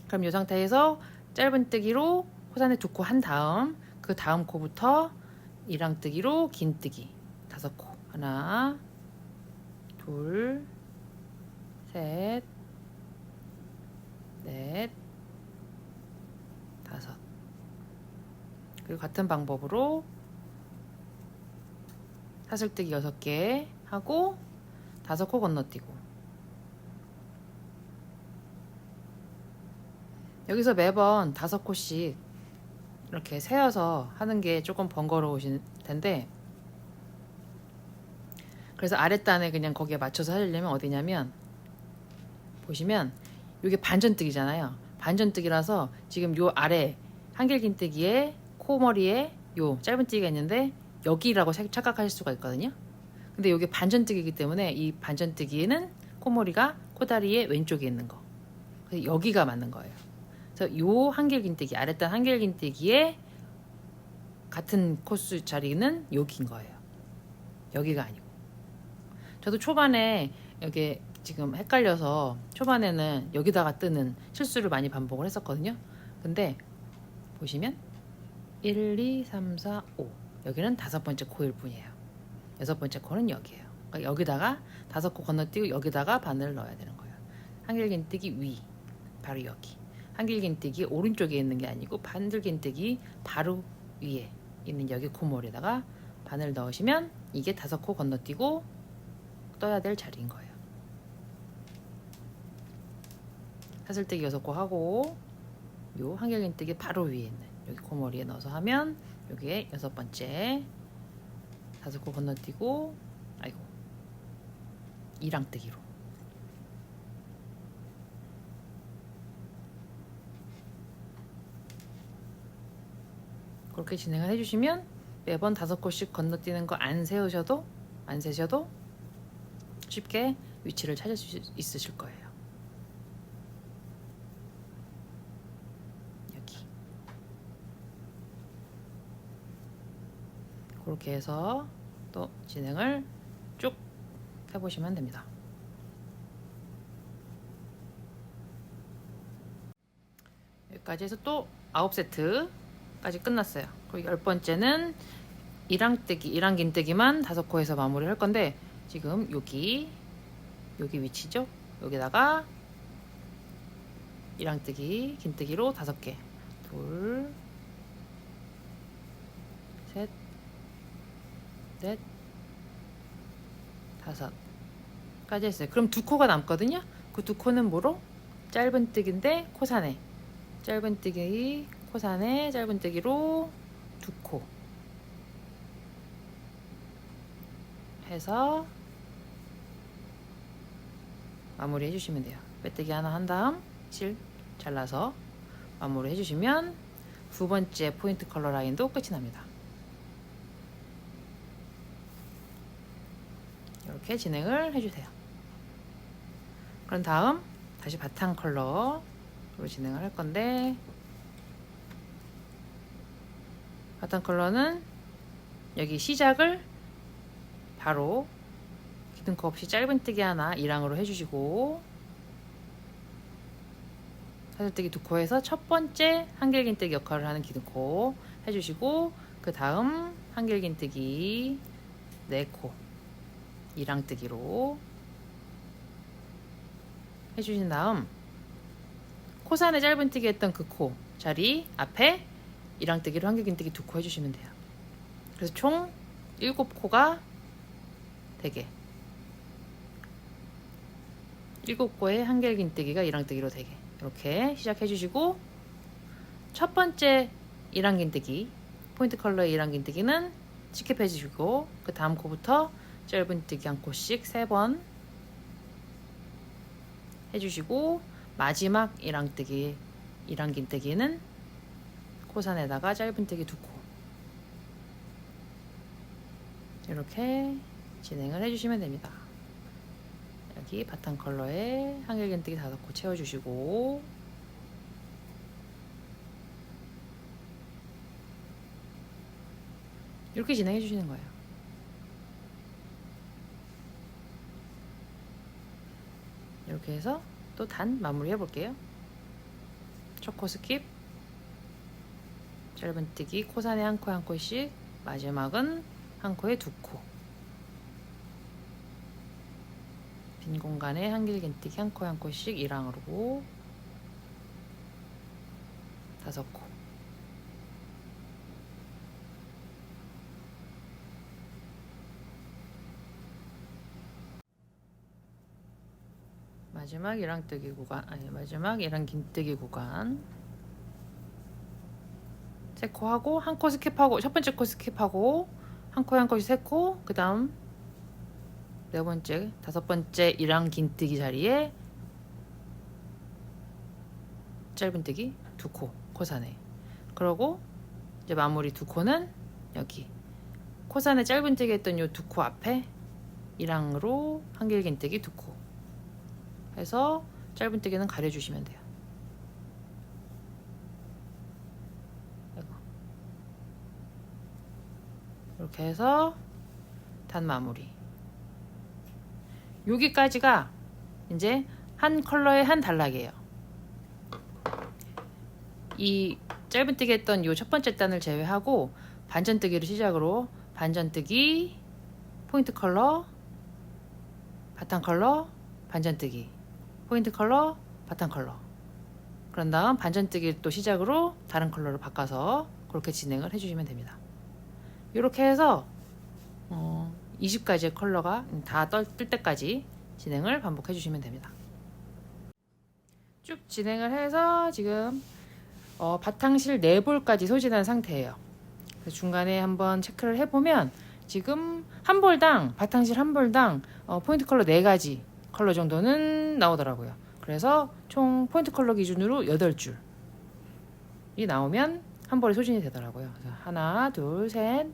그럼 이 상태에서 짧은뜨기로 코산에 2코 한 다음 그 다음 코부터 이랑뜨기로 긴뜨기 5코 하나 둘 셋 넷 다섯 그리고 같은 방법으로 사슬뜨기 6개 하고 5코 건너뛰고 여기서 매번 5코씩 이렇게 세어서 하는 게 조금 번거로우실 텐데, 그래서 아랫단에 그냥 거기에 맞춰서 하려면 어디냐면, 보시면 이게 반전뜨기잖아요. 반전뜨기라서 지금 요 아래 한길긴뜨기에 코머리에 요 짧은뜨기가 있는데 여기라고 착각하실 수가 있거든요. 근데 이게 반전뜨기이기 때문에 이 반전뜨기에는 코머리가 코다리의 왼쪽에 있는 거, 그래서 여기가 맞는 거예요. 그래서 요 한길긴뜨기, 아랫단 한길긴뜨기에 같은 코스 자리는 여기인 거예요. 여기가 아니고. 저도 초반에 여기 지금 헷갈려서 초반에는 여기다가 뜨는 실수를 많이 반복을 했었거든요. 근데 보시면 1, 2, 3, 4, 5 여기는 5번째 코일 뿐이에요. 6번째 코는 여기예요. 그러니까 여기다가 5코 건너뛰고 여기다가 바늘을 넣어야 되는 거예요. 한길긴뜨기 위, 바로 여기. 한길긴뜨기 오른쪽에 있는 게 아니고 반들긴뜨기 바로 위에 있는 여기 코머리에다가 바늘 넣으시면 이게 5코 건너뛰고 떠야 될 자리인 거예요. 사슬뜨기 6코 하고 요 한길긴뜨기 바로 위에 있는 여기 코머리에 넣어서 하면 여기에 6번째 5코 건너뛰고, 아이고, 이랑뜨기로 그렇게 진행을 해주시면 매번 5코씩 건너뛰는 거 안 세셔도 쉽게 위치를 찾을 수 있으실 거예요. 여기 그렇게 해서 또 진행을 쭉 해보시면 됩니다. 여기까지 해서 또 9세트까지 끝났어요. 그리고 10번째는 이랑긴뜨기만 5코에서 마무리를 할 건데, 지금 여기 위치죠? 여기다가 이랑뜨기, 긴뜨기로 5개, 둘, 셋, 넷, 5까지 했어요. 그럼 2코가 남거든요. 그 2코는 뭐로? 짧은뜨기인데 코사네, 짧은뜨기 코사네, 짧은뜨기로 2코 해서 마무리 해주시면 돼요. 빼뜨기 하나 한 다음 실 잘라서 마무리 해주시면 2번째 포인트 컬러 라인도 끝이 납니다. 이렇게 진행을 해주세요. 그런 다음 다시 바탕 컬러로 진행을 할 건데, 바탕 컬러는 여기 시작을 바로 기둥코 없이 짧은뜨기 하나 2랑으로 해주시고, 사슬뜨기 2코에서 첫 번째 한길긴뜨기 역할을 하는 기둥코 해주시고, 그 다음 한길긴뜨기 4코 2랑뜨기로 해주신 다음 코산에 짧은뜨기 했던 그 코 자리 앞에 2랑뜨기로 한길긴뜨기 2코 해주시면 돼요. 그래서 총 7코가 되게, 7코의 한길긴뜨기가 2랑뜨기로 되게 이렇게 시작해 주시고, 첫 번째 2랑긴뜨기 포인트 컬러의 2랑긴뜨기는 스킵 해주시고, 그 다음 코부터 짧은뜨기 한 코씩 3번 해주시고, 마지막 2랑긴뜨기는 코산에다가 짧은뜨기 2코 이렇게 진행을 해주시면 됩니다. 여기 바탕 컬러에 한길긴뜨기 5코 채워주시고, 이렇게 진행해 주시는 거예요. 이렇게 해서 또 단 마무리 해볼게요. 첫 코 스킵, 짧은뜨기 코산에 한 코에 한 코씩, 마지막은 한 코에 2코, 빈 공간에 한길긴뜨기 한 코에 한 코씩 2랑으로 5코, 마지막 이랑뜨기 구간, 아니 마지막 이랑긴뜨기 구간 세 코 하고 한 코 스킵하고, 첫 번째 코 스킵하고 한 코에 한 코씩 세 코, 그 다음 네 번째, 다섯 번째 이랑긴뜨기 자리에 짧은뜨기 두 코, 코산에. 그러고 이제 마무리 두 코는 여기 코산에 짧은뜨기 했던 요 두 코 앞에 이랑으로 한길긴뜨기 두 코 해서 짧은뜨기는 가려주시면 돼요. 이렇게 해서 단 마무리. 여기까지가 이제 한 컬러의 한 단락이에요. 이 짧은뜨기 했던 요 첫 번째 단을 제외하고 반전뜨기를 시작으로 반전뜨기, 포인트 컬러, 바탕 컬러, 반전뜨기, 포인트 컬러, 바탕 컬러. 그런 다음 반전뜨기 또 시작으로 다른 컬러를 바꿔서 그렇게 진행을 해주시면 됩니다. 이렇게 해서 20가지의 컬러가 다 뜰 때까지 진행을 반복해 주시면 됩니다. 쭉 진행을 해서 지금 바탕실 4볼까지 소진한 상태예요. 그래서 중간에 한번 체크를 해보면 지금 한 볼당, 바탕실 한 볼당 포인트 컬러 4가지 컬러 정도는 나오더라고요. 그래서 총 포인트 컬러 기준으로 8줄이 나오면 한 볼에 소진이 되더라고요. 그래서 하나, 둘, 셋,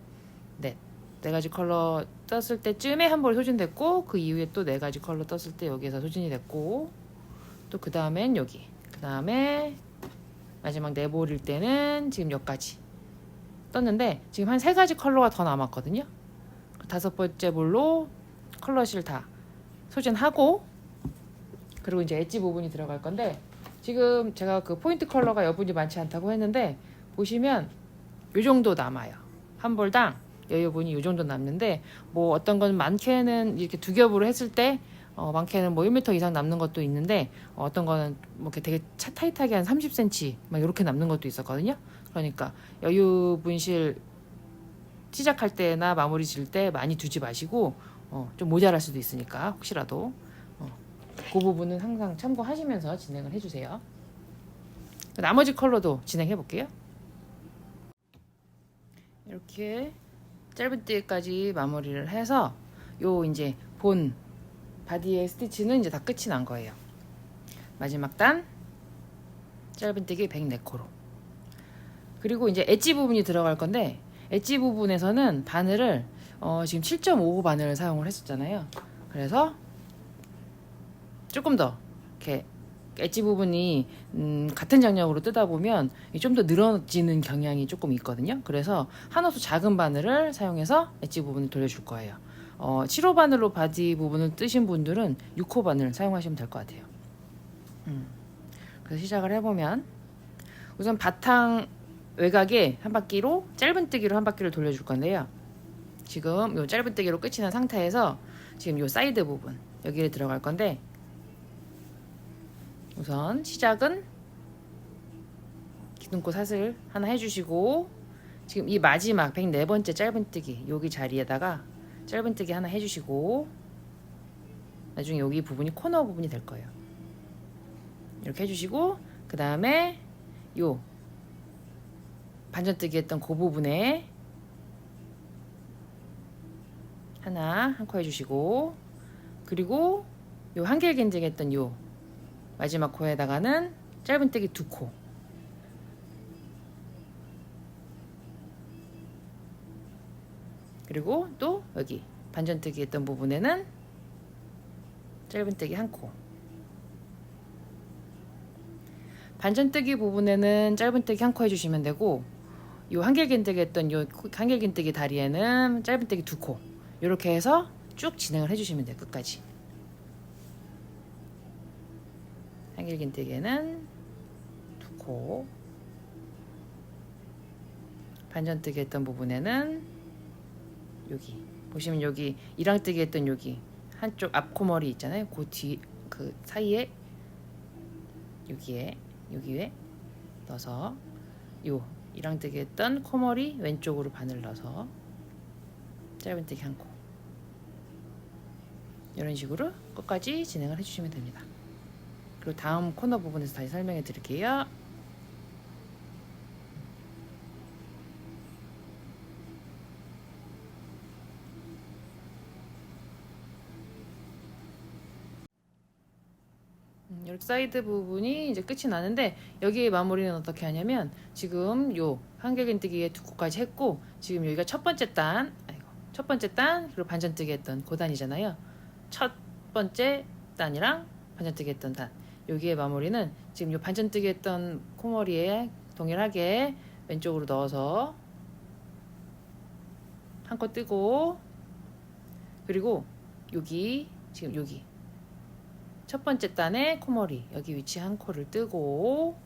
넷. 4가지 컬러 떴을 때쯤에 한 볼에 소진됐고, 그 이후에 또 4가지 컬러 떴을 때 여기에서 소진이 됐고, 또 그 다음엔 여기, 그 다음에 마지막 4볼일 때는 지금 여기까지 떴는데, 지금 한 3가지 컬러가 더 남았거든요. 그 5번째 볼로 컬러실 다 소진하고, 그리고 이제 엣지 부분이 들어갈 건데, 지금 제가 그 포인트 컬러가 여분이 많지 않다고 했는데, 보시면 요 정도 남아요. 한 볼당 여유분이 요 정도 남는데, 뭐 어떤 건 많게는 이렇게 두 겹으로 했을 때 많게는 뭐 1m 이상 남는 것도 있는데, 어떤 거는 뭐 이렇게 되게 타이트하게 한 30cm 막 이렇게 남는 것도 있었거든요. 그러니까 여유 분실 시작할 때나 마무리 질 때 많이 두지 마시고 좀 모자랄 수도 있으니까 혹시라도 그 부분은 항상 참고하시면서 진행을 해주세요. 나머지 컬러도 진행해 볼게요. 이렇게 짧은뜨기까지 마무리를 해서 요 이제 본 바디의 스티치는 이제 다 끝이 난 거예요. 마지막 단 짧은뜨기 104코로. 그리고 이제 엣지 부분이 들어갈 건데, 엣지 부분에서는 바늘을 지금 7.55 바늘을 사용을 했었잖아요. 그래서 조금 더 이렇게 엣지 부분이 같은 장력으로 뜨다 보면 좀 더 늘어지는 경향이 조금 있거든요. 그래서 한 호수 작은 바늘을 사용해서 엣지 부분을 돌려줄 거예요. 7호 바늘로 바디 부분을 뜨신 분들은 6호 바늘 사용하시면 될 것 같아요. 그래서 시작을 해보면 우선 바탕 외곽에 한 바퀴로 짧은뜨기로 한 바퀴를 돌려줄 건데요. 지금 요 짧은뜨기로 끝이 난 상태에서 지금 요 사이드 부분 여기에 들어갈 건데, 우선 시작은 기둥코 사슬 하나 해주시고, 지금 이 마지막 104번째 짧은뜨기 여기 자리에다가 짧은뜨기 하나 해주시고, 나중에 여기 부분이 코너 부분이 될 거예요. 이렇게 해주시고, 그 다음에 요 반전뜨기 했던 그 부분에 하나 한 코 해주시고, 그리고 요 한길긴뜨기 했던 요 마지막 코에다가는 짧은뜨기 2코, 그리고 또 여기 반전뜨기 했던 부분에는 짧은뜨기 1코. 반전뜨기 부분에는 짧은뜨기 1코 해주시면 되고, 요 한길긴뜨기 했던 요 한길긴뜨기 다리에는 짧은뜨기 2코, 이렇게 해서 쭉 진행을 해주시면 돼요. 끝까지. 한길긴뜨기에는 2코, 반전뜨기 했던 부분에는 여기 보시면 여기 이랑뜨기 했던 여기 한쪽 앞코머리 있잖아요. 그 뒤 그 사이에 여기에 넣어서 요 이랑뜨기 했던 코머리 왼쪽으로 바늘 넣어서 짧은뜨기 1코, 이런 식으로 끝까지 진행을 해주시면 됩니다. 그리고 다음 코너 부분에서 다시 설명해 드릴게요. 이렇게 사이드 부분이 이제 끝이 나는데, 여기에 마무리는 어떻게 하냐면, 지금 요 한길긴뜨기에 두 코까지 했고, 지금 여기가 첫 번째 단, 첫 번째 단, 그리고 반전뜨기 했던 그 단이잖아요. 첫 번째 단이랑 반전뜨기 했던 단, 여기에 마무리는 지금 요 반전뜨기 했던 코머리에 동일하게 왼쪽으로 넣어서 한 코 뜨고, 그리고 여기 지금 여기 첫 번째 단의 코머리 여기 위치 한 코를 뜨고,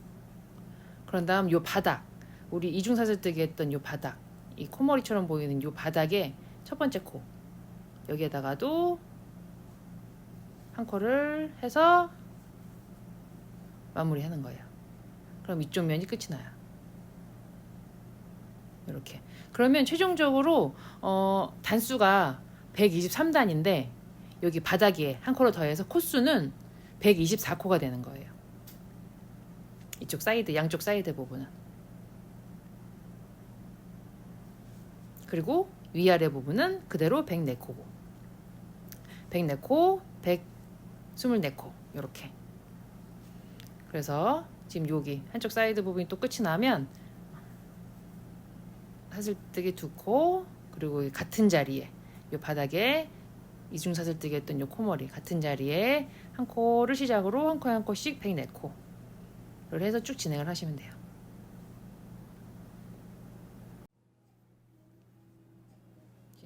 그런 다음 요 바닥, 우리 이중사슬뜨기 했던 요 바닥, 이 코머리처럼 보이는 요 바닥에 첫 번째 코 여기에다가도 한 코를 해서 마무리하는 거예요. 그럼 이쪽 면이 끝이 나요. 이렇게. 그러면 최종적으로 단수가 123단인데 여기 바닥에 한 코를 더해서 코수는 124코가 되는 거예요. 이쪽 사이드, 양쪽 사이드 부분은. 그리고 위아래 부분은 그대로 104코고, 104코, 124코 이렇게. 그래서 지금 여기 한쪽 사이드 부분이 또 끝이 나면 사슬뜨기 2코, 그리고 같은 자리에 이 바닥에 이중사슬뜨기 했던 이 코머리 같은 자리에 한 코를 시작으로 한 코에 한 코씩 104코를 해서 쭉 진행을 하시면 돼요.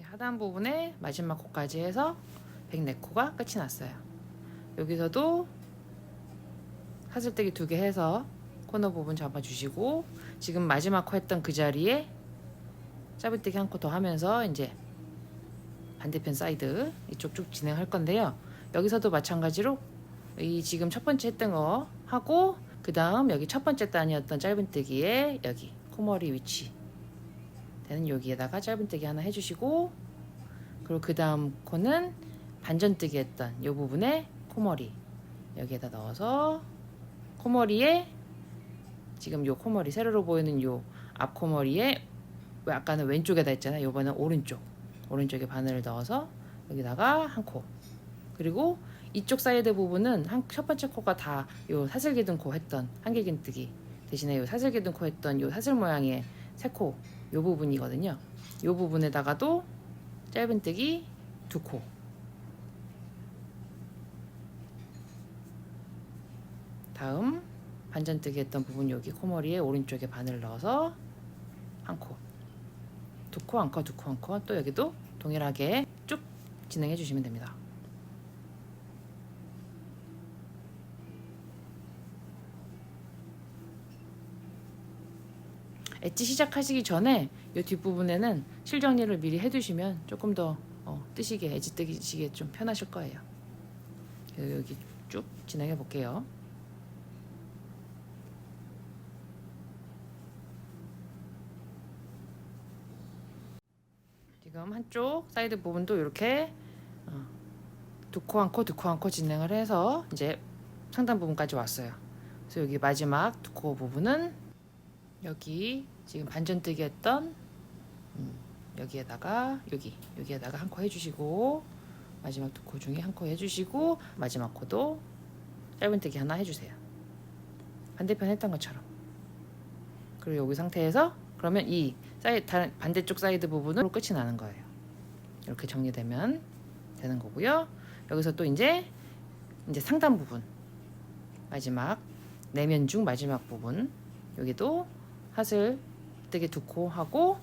하단 부분에 마지막 코까지 해서 104코가 끝이 났어요. 여기서도 사슬뜨기 2개 해서 코너 부분 잡아주시고, 지금 마지막 코 했던 그 자리에 짜불뜨기 한 코 더 하면서 이제 반대편 사이드 이쪽 쭉 진행할 건데요. 여기서도 마찬가지로 이 지금 첫 번째 했던 거 하고, 그 다음 여기 첫 번째 단이었던 짧은뜨기에 여기 코머리 위치 되는 여기에다가 짧은뜨기 하나 해주시고, 그리고 그 다음 코는 반전뜨기 했던 이 부분에 코머리 여기에다 넣어서 코머리에 지금 요 코머리 세로로 보이는 요 앞 코머리에, 왜 아까는 왼쪽에다 했잖아요. 요번엔 오른쪽에 바늘을 넣어서 여기다가 한 코, 그리고 이쪽 사이드 부분은 첫 번째 코가 다 요 사슬기둥 코 했던 한길긴뜨기 대신에 요 사슬기둥 코 했던 요 사슬 모양의 세 코 요 부분이거든요. 요 부분에다가도 짧은뜨기 2코, 다음 반전뜨기 했던 부분 여기 코머리에 오른쪽에 바늘을 넣어서 한 코, 2코, 한 코, 2코, 한 코, 또 여기도 동일하게 쭉 진행해 주시면 됩니다. 엣지 시작하시기 전에 이 뒷부분에는 실 정리를 미리 해두시면 조금 더 뜨시게, 엣지 뜨시기에 좀 편하실 거예요. 여기 쭉 진행해 볼게요. 지금 한쪽 사이드 부분도 이렇게 2코, 한 코, 2코, 한 코 진행을 해서 이제 상단 부분까지 왔어요. 그래서 여기 마지막 2코 부분은 여기 지금 반전뜨기 했던 여기에다가 여기에다가 한 코 해주시고, 마지막 2코 중에 한 코 해주시고, 마지막 코도 짧은뜨기 하나 해주세요. 반대편 했던 것처럼. 그리고 여기 상태에서 그러면 이 반대쪽 사이드 부분으로 끝이 나는 거예요. 이렇게 정리되면 되는 거고요. 여기서 또 이제 상단 부분, 마지막 내면 중 마지막 부분, 여기도 사슬뜨기 2코 하고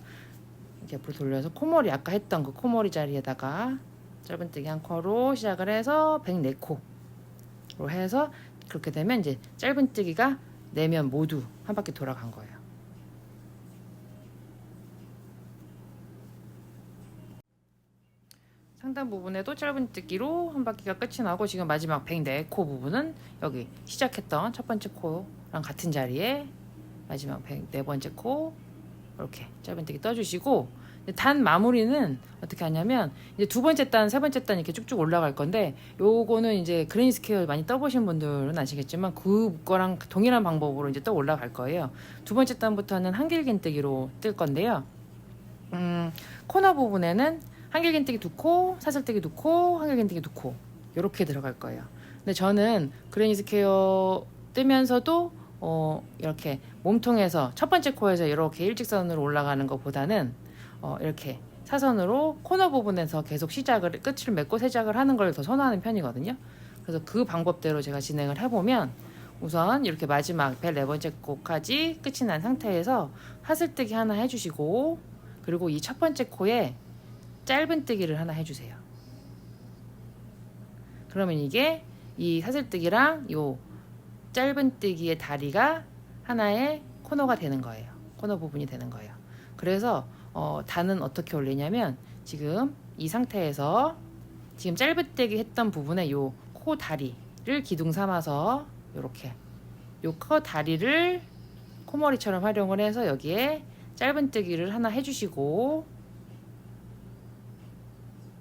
이렇게 앞으로 돌려서 코머리, 아까 했던 그 코머리 자리에다가 짧은뜨기 한 코로 시작을 해서 104코로 해서, 그렇게 되면 이제 짧은뜨기가 내면 모두 한 바퀴 돌아간 거예요. 상단 부분에도 짧은뜨기로 한 바퀴가 끝이 나고, 지금 마지막 104코 부분은 여기 시작했던 첫 번째 코랑 같은 자리에 마지막 104번째 코 이렇게 짧은뜨기 떠주시고, 단 마무리는 어떻게 하냐면 이제 두 번째 단, 세 번째 단 이렇게 쭉쭉 올라갈 건데, 요거는 이제 그레인스케어 많이 떠보신 분들은 아시겠지만 그거랑 동일한 방법으로 이제 떠 올라갈 거예요. 두 번째 단부터는 한길긴뜨기로 뜰 건데요. 코너 부분에는 한길긴뜨기 두 코, 사슬뜨기 두 코, 한길긴뜨기 두 코 이렇게 들어갈 거예요. 근데 저는 그레인스케어 뜨면서도 이렇게 몸통에서 첫 번째 코에서 이렇게 일직선으로 올라가는 것보다는 이렇게 사선으로 코너 부분에서 계속 끝을 맺고 시작을 하는 걸 더 선호하는 편이거든요. 그래서 그 방법대로 제가 진행을 해보면, 우선 이렇게 마지막 벨 네 번째 코까지 끝이 난 상태에서 사슬뜨기 하나 해주시고, 그리고 이 첫 번째 코에 짧은뜨기를 하나 해주세요. 그러면 이게 이 사슬뜨기랑 요 짧은뜨기의 다리가 하나의 코너가 되는 거예요. 코너 부분이 되는 거예요. 그래서 단은 어떻게 올리냐면, 지금 이 상태에서 지금 짧은뜨기 했던 부분에 요 코 다리를 기둥 삼아서 요렇게 요 코 다리를 코머리처럼 활용을 해서 여기에 짧은뜨기를 하나 해주시고,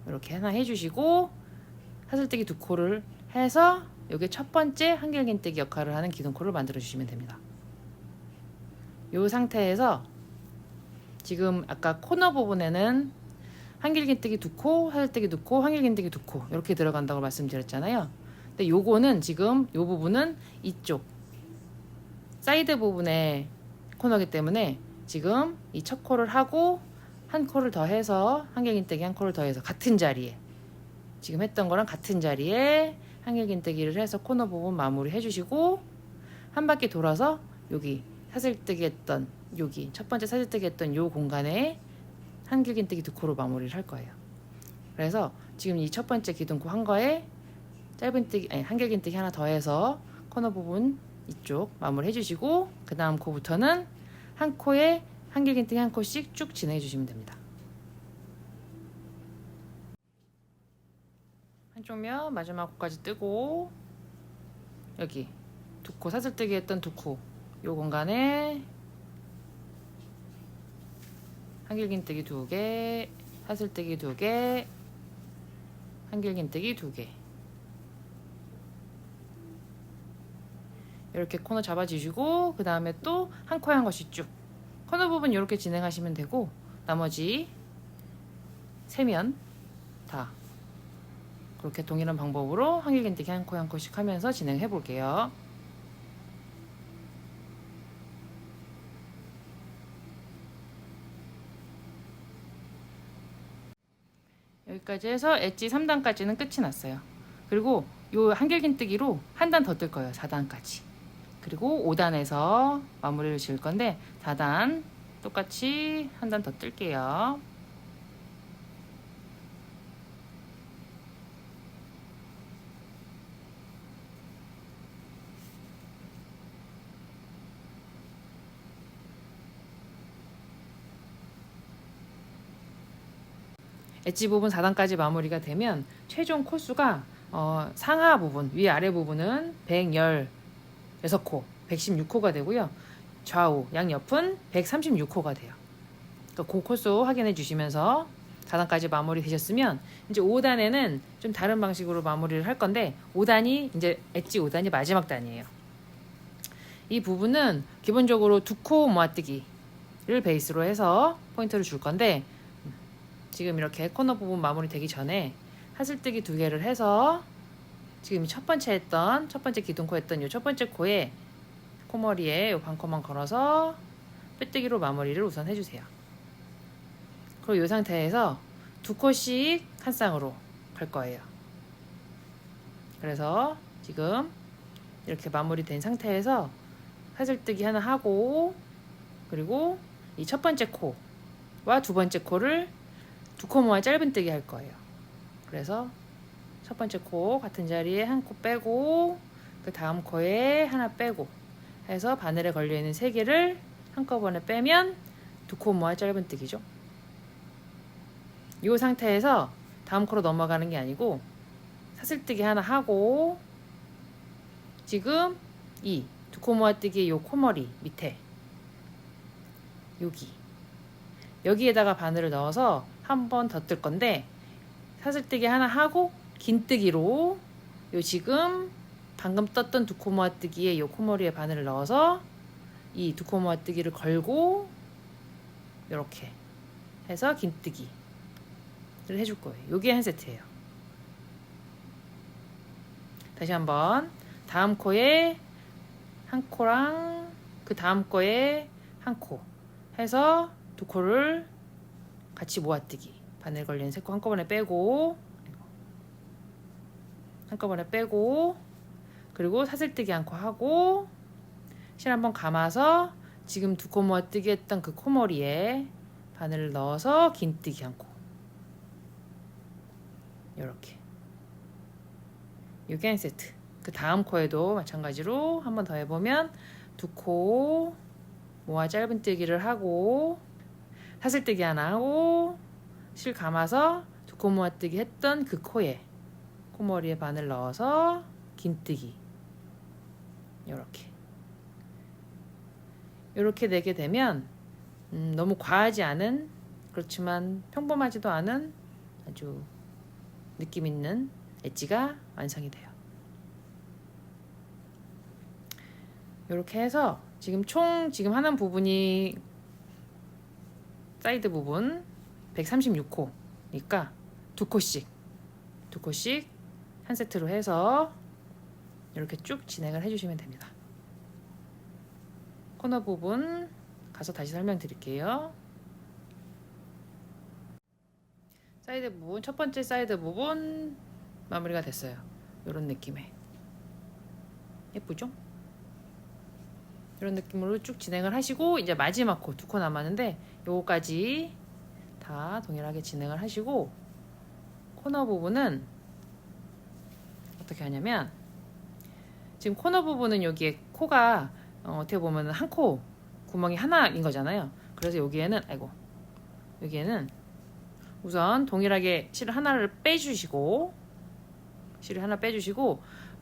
이렇게 하나 해주시고, 사슬뜨기 두 코를 해서 여기 첫 번째 한길긴뜨기 역할을 하는 기둥코를 만들어 주시면 됩니다. 이 상태에서 지금 아까 코너 부분에는 한길긴뜨기 두 코, 사슬뜨기 두 코, 한길긴뜨기 두 코 이렇게 들어간다고 말씀드렸잖아요. 근데 요거는 지금 요 부분은 이쪽 사이드 부분의 코너기 때문에 지금 이 첫 코를 하고 한 코를 더해서 한길긴뜨기 한 코를 더해서 같은 자리에, 지금 했던 거랑 같은 자리에 한길긴뜨기를 해서 코너 부분 마무리 해주시고, 한 바퀴 돌아서 여기 사슬뜨기 했던, 여기 첫 번째 사슬뜨기 했던 요 공간에 한길긴뜨기 두 코로 마무리를 할 거예요. 그래서 지금 이 첫 번째 기둥코 한 거에 한길긴뜨기 하나 더해서 코너 부분 이쪽 마무리 해주시고, 그 다음 코부터는 한 코에 한길긴뜨기 한 코씩 쭉 진행해 주시면 됩니다. 한쪽 면 마지막 코까지 뜨고, 여기 두 코 사슬뜨기 했던 두 코 요 공간에 한길긴뜨기 두 개, 사슬뜨기 두 개, 한길긴뜨기 두 개, 이렇게 코너 잡아주시고, 그 다음에 또 한 코에 한 것씩 쭉 코너 부분 이렇게 진행하시면 되고, 나머지 세 면 다 그렇게 동일한 방법으로 한길긴뜨기 한 코에 한 코씩 하면서 진행해 볼게요. 여기까지 해서 엣지 3단까지는 끝이 났어요. 그리고 요 한길긴뜨기로 한 단 더 뜰 거예요. 4단까지. 그리고 5단에서 마무리를 지을 건데 4단 똑같이 한 단 더 뜰게요. 엣지 부분 4단까지 마무리가 되면 최종 코수가 상하 부분, 위아래 부분은 116코, 116코가 되고요. 좌우, 양옆은 136코가 돼요. 그러니까 그 코수 확인해 주시면서 4단까지 마무리 되셨으면 이제 5단에는 좀 다른 방식으로 마무리를 할 건데, 5단이 이제 엣지 5단이 마지막 단이에요. 이 부분은 기본적으로 두 코 모아뜨기를 베이스로 해서 포인트를 줄 건데, 지금 이렇게 코너 부분 마무리 되기 전에 사슬뜨기 두 개를 해서 지금 첫 번째 기둥코 했던 이 첫 번째 코에 코머리에 이 반코만 걸어서 빼뜨기로 마무리를 우선 해주세요. 그리고 이 상태에서 두 코씩 한 쌍으로 갈 거예요. 그래서 지금 이렇게 마무리된 상태에서 사슬뜨기 하나 하고, 그리고 이 첫 번째 코와 두 번째 코를 두 코 모아 짧은뜨기 할 거예요. 그래서 첫 번째 코 같은 자리에 한 코 빼고, 그 다음 코에 하나 빼고 해서 바늘에 걸려있는 세 개를 한꺼번에 빼면 두 코 모아 짧은뜨기죠. 이 상태에서 다음 코로 넘어가는 게 아니고 사슬뜨기 하나 하고, 지금 이 두 코 모아뜨기 요 코머리 밑에 여기 여기에다가 바늘을 넣어서 한 번 더 뜰 건데, 사슬뜨기 하나 하고 긴뜨기로 요 지금 방금 떴던 두 코 모아뜨기에 요 코머리에 바늘을 넣어서 이 두 코 모아뜨기를 걸고 이렇게 해서 긴뜨기를 해줄 거예요. 요게 한 세트예요. 다시 한번 다음 코에 한 코랑 그 다음 거에 한 코 해서 두 코를 같이 모아뜨기, 바늘 걸린 세 코 한꺼번에 빼고, 한꺼번에 빼고, 그리고 사슬뜨기 한 코 하고 실 한번 감아서 지금 두 코 모아뜨기 했던 그 코머리에 바늘을 넣어서 긴뜨기 한 코, 요렇게. 요게 한 세트. 그 다음 코에도 마찬가지로 한 번 더 해보면 두 코 모아 짧은뜨기를 하고 사슬뜨기 하나 하고 실 감아서 두 코 모아뜨기 했던 그 코에 코머리에 바늘 넣어서 긴뜨기, 요렇게 되게 되면 너무 과하지 않은, 그렇지만 평범하지도 않은 아주 느낌 있는 엣지가 완성이 돼요. 이렇게 해서 지금 지금 하는 부분이 사이드 부분 136코니까 두 코씩 한 세트로 해서 이렇게 쭉 진행을 해주시면 됩니다. 코너 부분 가서 다시 설명드릴게요. 사이드 부분, 첫 번째 사이드 부분 마무리가 됐어요. 이런 느낌의, 예쁘죠? 이런 느낌으로 쭉 진행을 하시고, 이제 마지막 코 두 코 남았는데 요거까지 다 동일하게 진행을 하시고, 코너 부분은 어떻게 하냐면, 지금 코너 부분은 여기에 코가 어떻게 보면 한 코 구멍이 하나인 거잖아요. 그래서 여기에는 우선 동일하게 실을 하나 빼주시고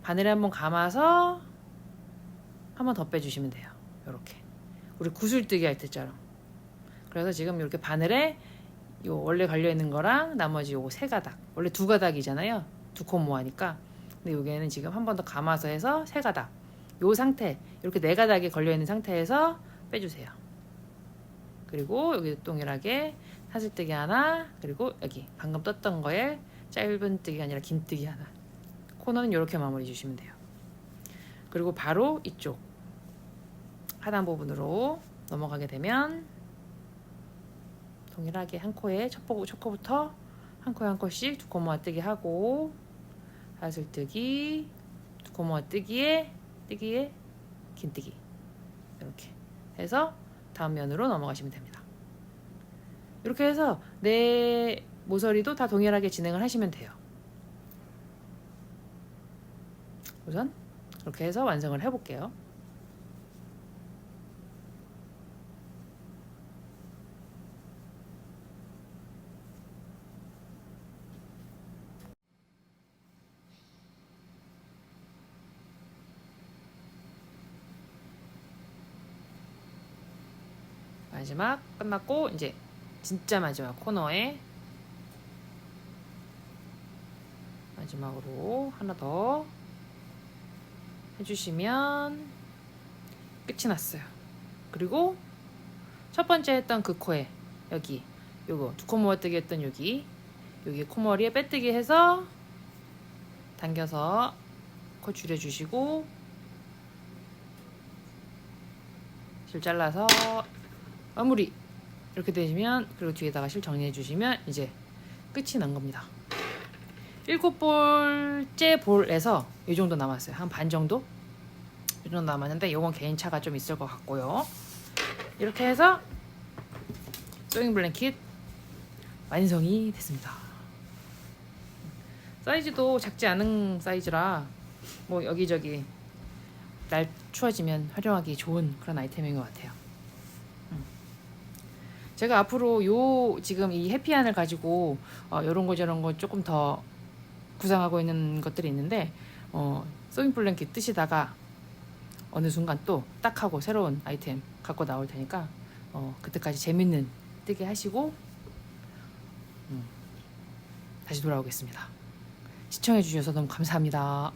바늘에 한번 감아서 한 번 더 빼주시면 돼요. 이렇게 우리 구슬뜨기 할 때처럼. 그래서 지금 이렇게 바늘에 요 원래 걸려있는 거랑 나머지 요거 세 가닥, 원래 두 가닥이잖아요, 두 코 모아니까. 근데 여기에는 지금 한 번 더 감아서 해서 세 가닥, 요 상태, 이렇게 네 가닥이 걸려있는 상태에서 빼주세요. 그리고 여기 동일하게 사슬뜨기 하나, 그리고 여기 방금 떴던 거에 짧은뜨기가 아니라 긴뜨기 하나. 코너는 이렇게 마무리 주시면 돼요. 그리고 바로 이쪽 하단 부분으로 넘어가게 되면 동일하게 한 코에 첫 코부터 한 코에 한 코씩 두 코 모아뜨기 하고 사슬뜨기, 두 코 모아뜨기에 뜨기에 긴뜨기, 이렇게 해서 다음 면으로 넘어가시면 됩니다. 이렇게 해서 네 모서리도 다 동일하게 진행을 하시면 돼요. 우선 이렇게 해서 완성을 해볼게요. 마지막 끝났고, 이제 진짜 마지막 코너에 마지막으로 하나 더 해주시면 끝이 났어요. 그리고 첫 번째 했던 그 코에 여기 요거 두 코 모아뜨기 했던 여기 코머리에 빼뜨기 해서 당겨서 코 줄여주시고 실 잘라서 마무리. 이렇게 되시면, 그리고 뒤에다가 실 정리해 주시면 이제 끝이 난 겁니다. 7볼째 볼에서 이 정도 남았어요. 한 반 정도? 이 정도 남았는데 요건 개인차가 좀 있을 것 같고요. 이렇게 해서 소잉 블랭킷 완성이 됐습니다. 사이즈도 작지 않은 사이즈라 뭐 여기저기 날 추워지면 활용하기 좋은 그런 아이템인 것 같아요. 제가 앞으로 지금 이 해피안을 가지고 요런 거 저런 거 조금 더 구상하고 있는 것들이 있는데, 소잉 블랭킷 뜨시다가 어느 순간 또 딱 하고 새로운 아이템 갖고 나올 테니까 그때까지 재밌는 뜨게 하시고 다시 돌아오겠습니다. 시청해 주셔서 너무 감사합니다.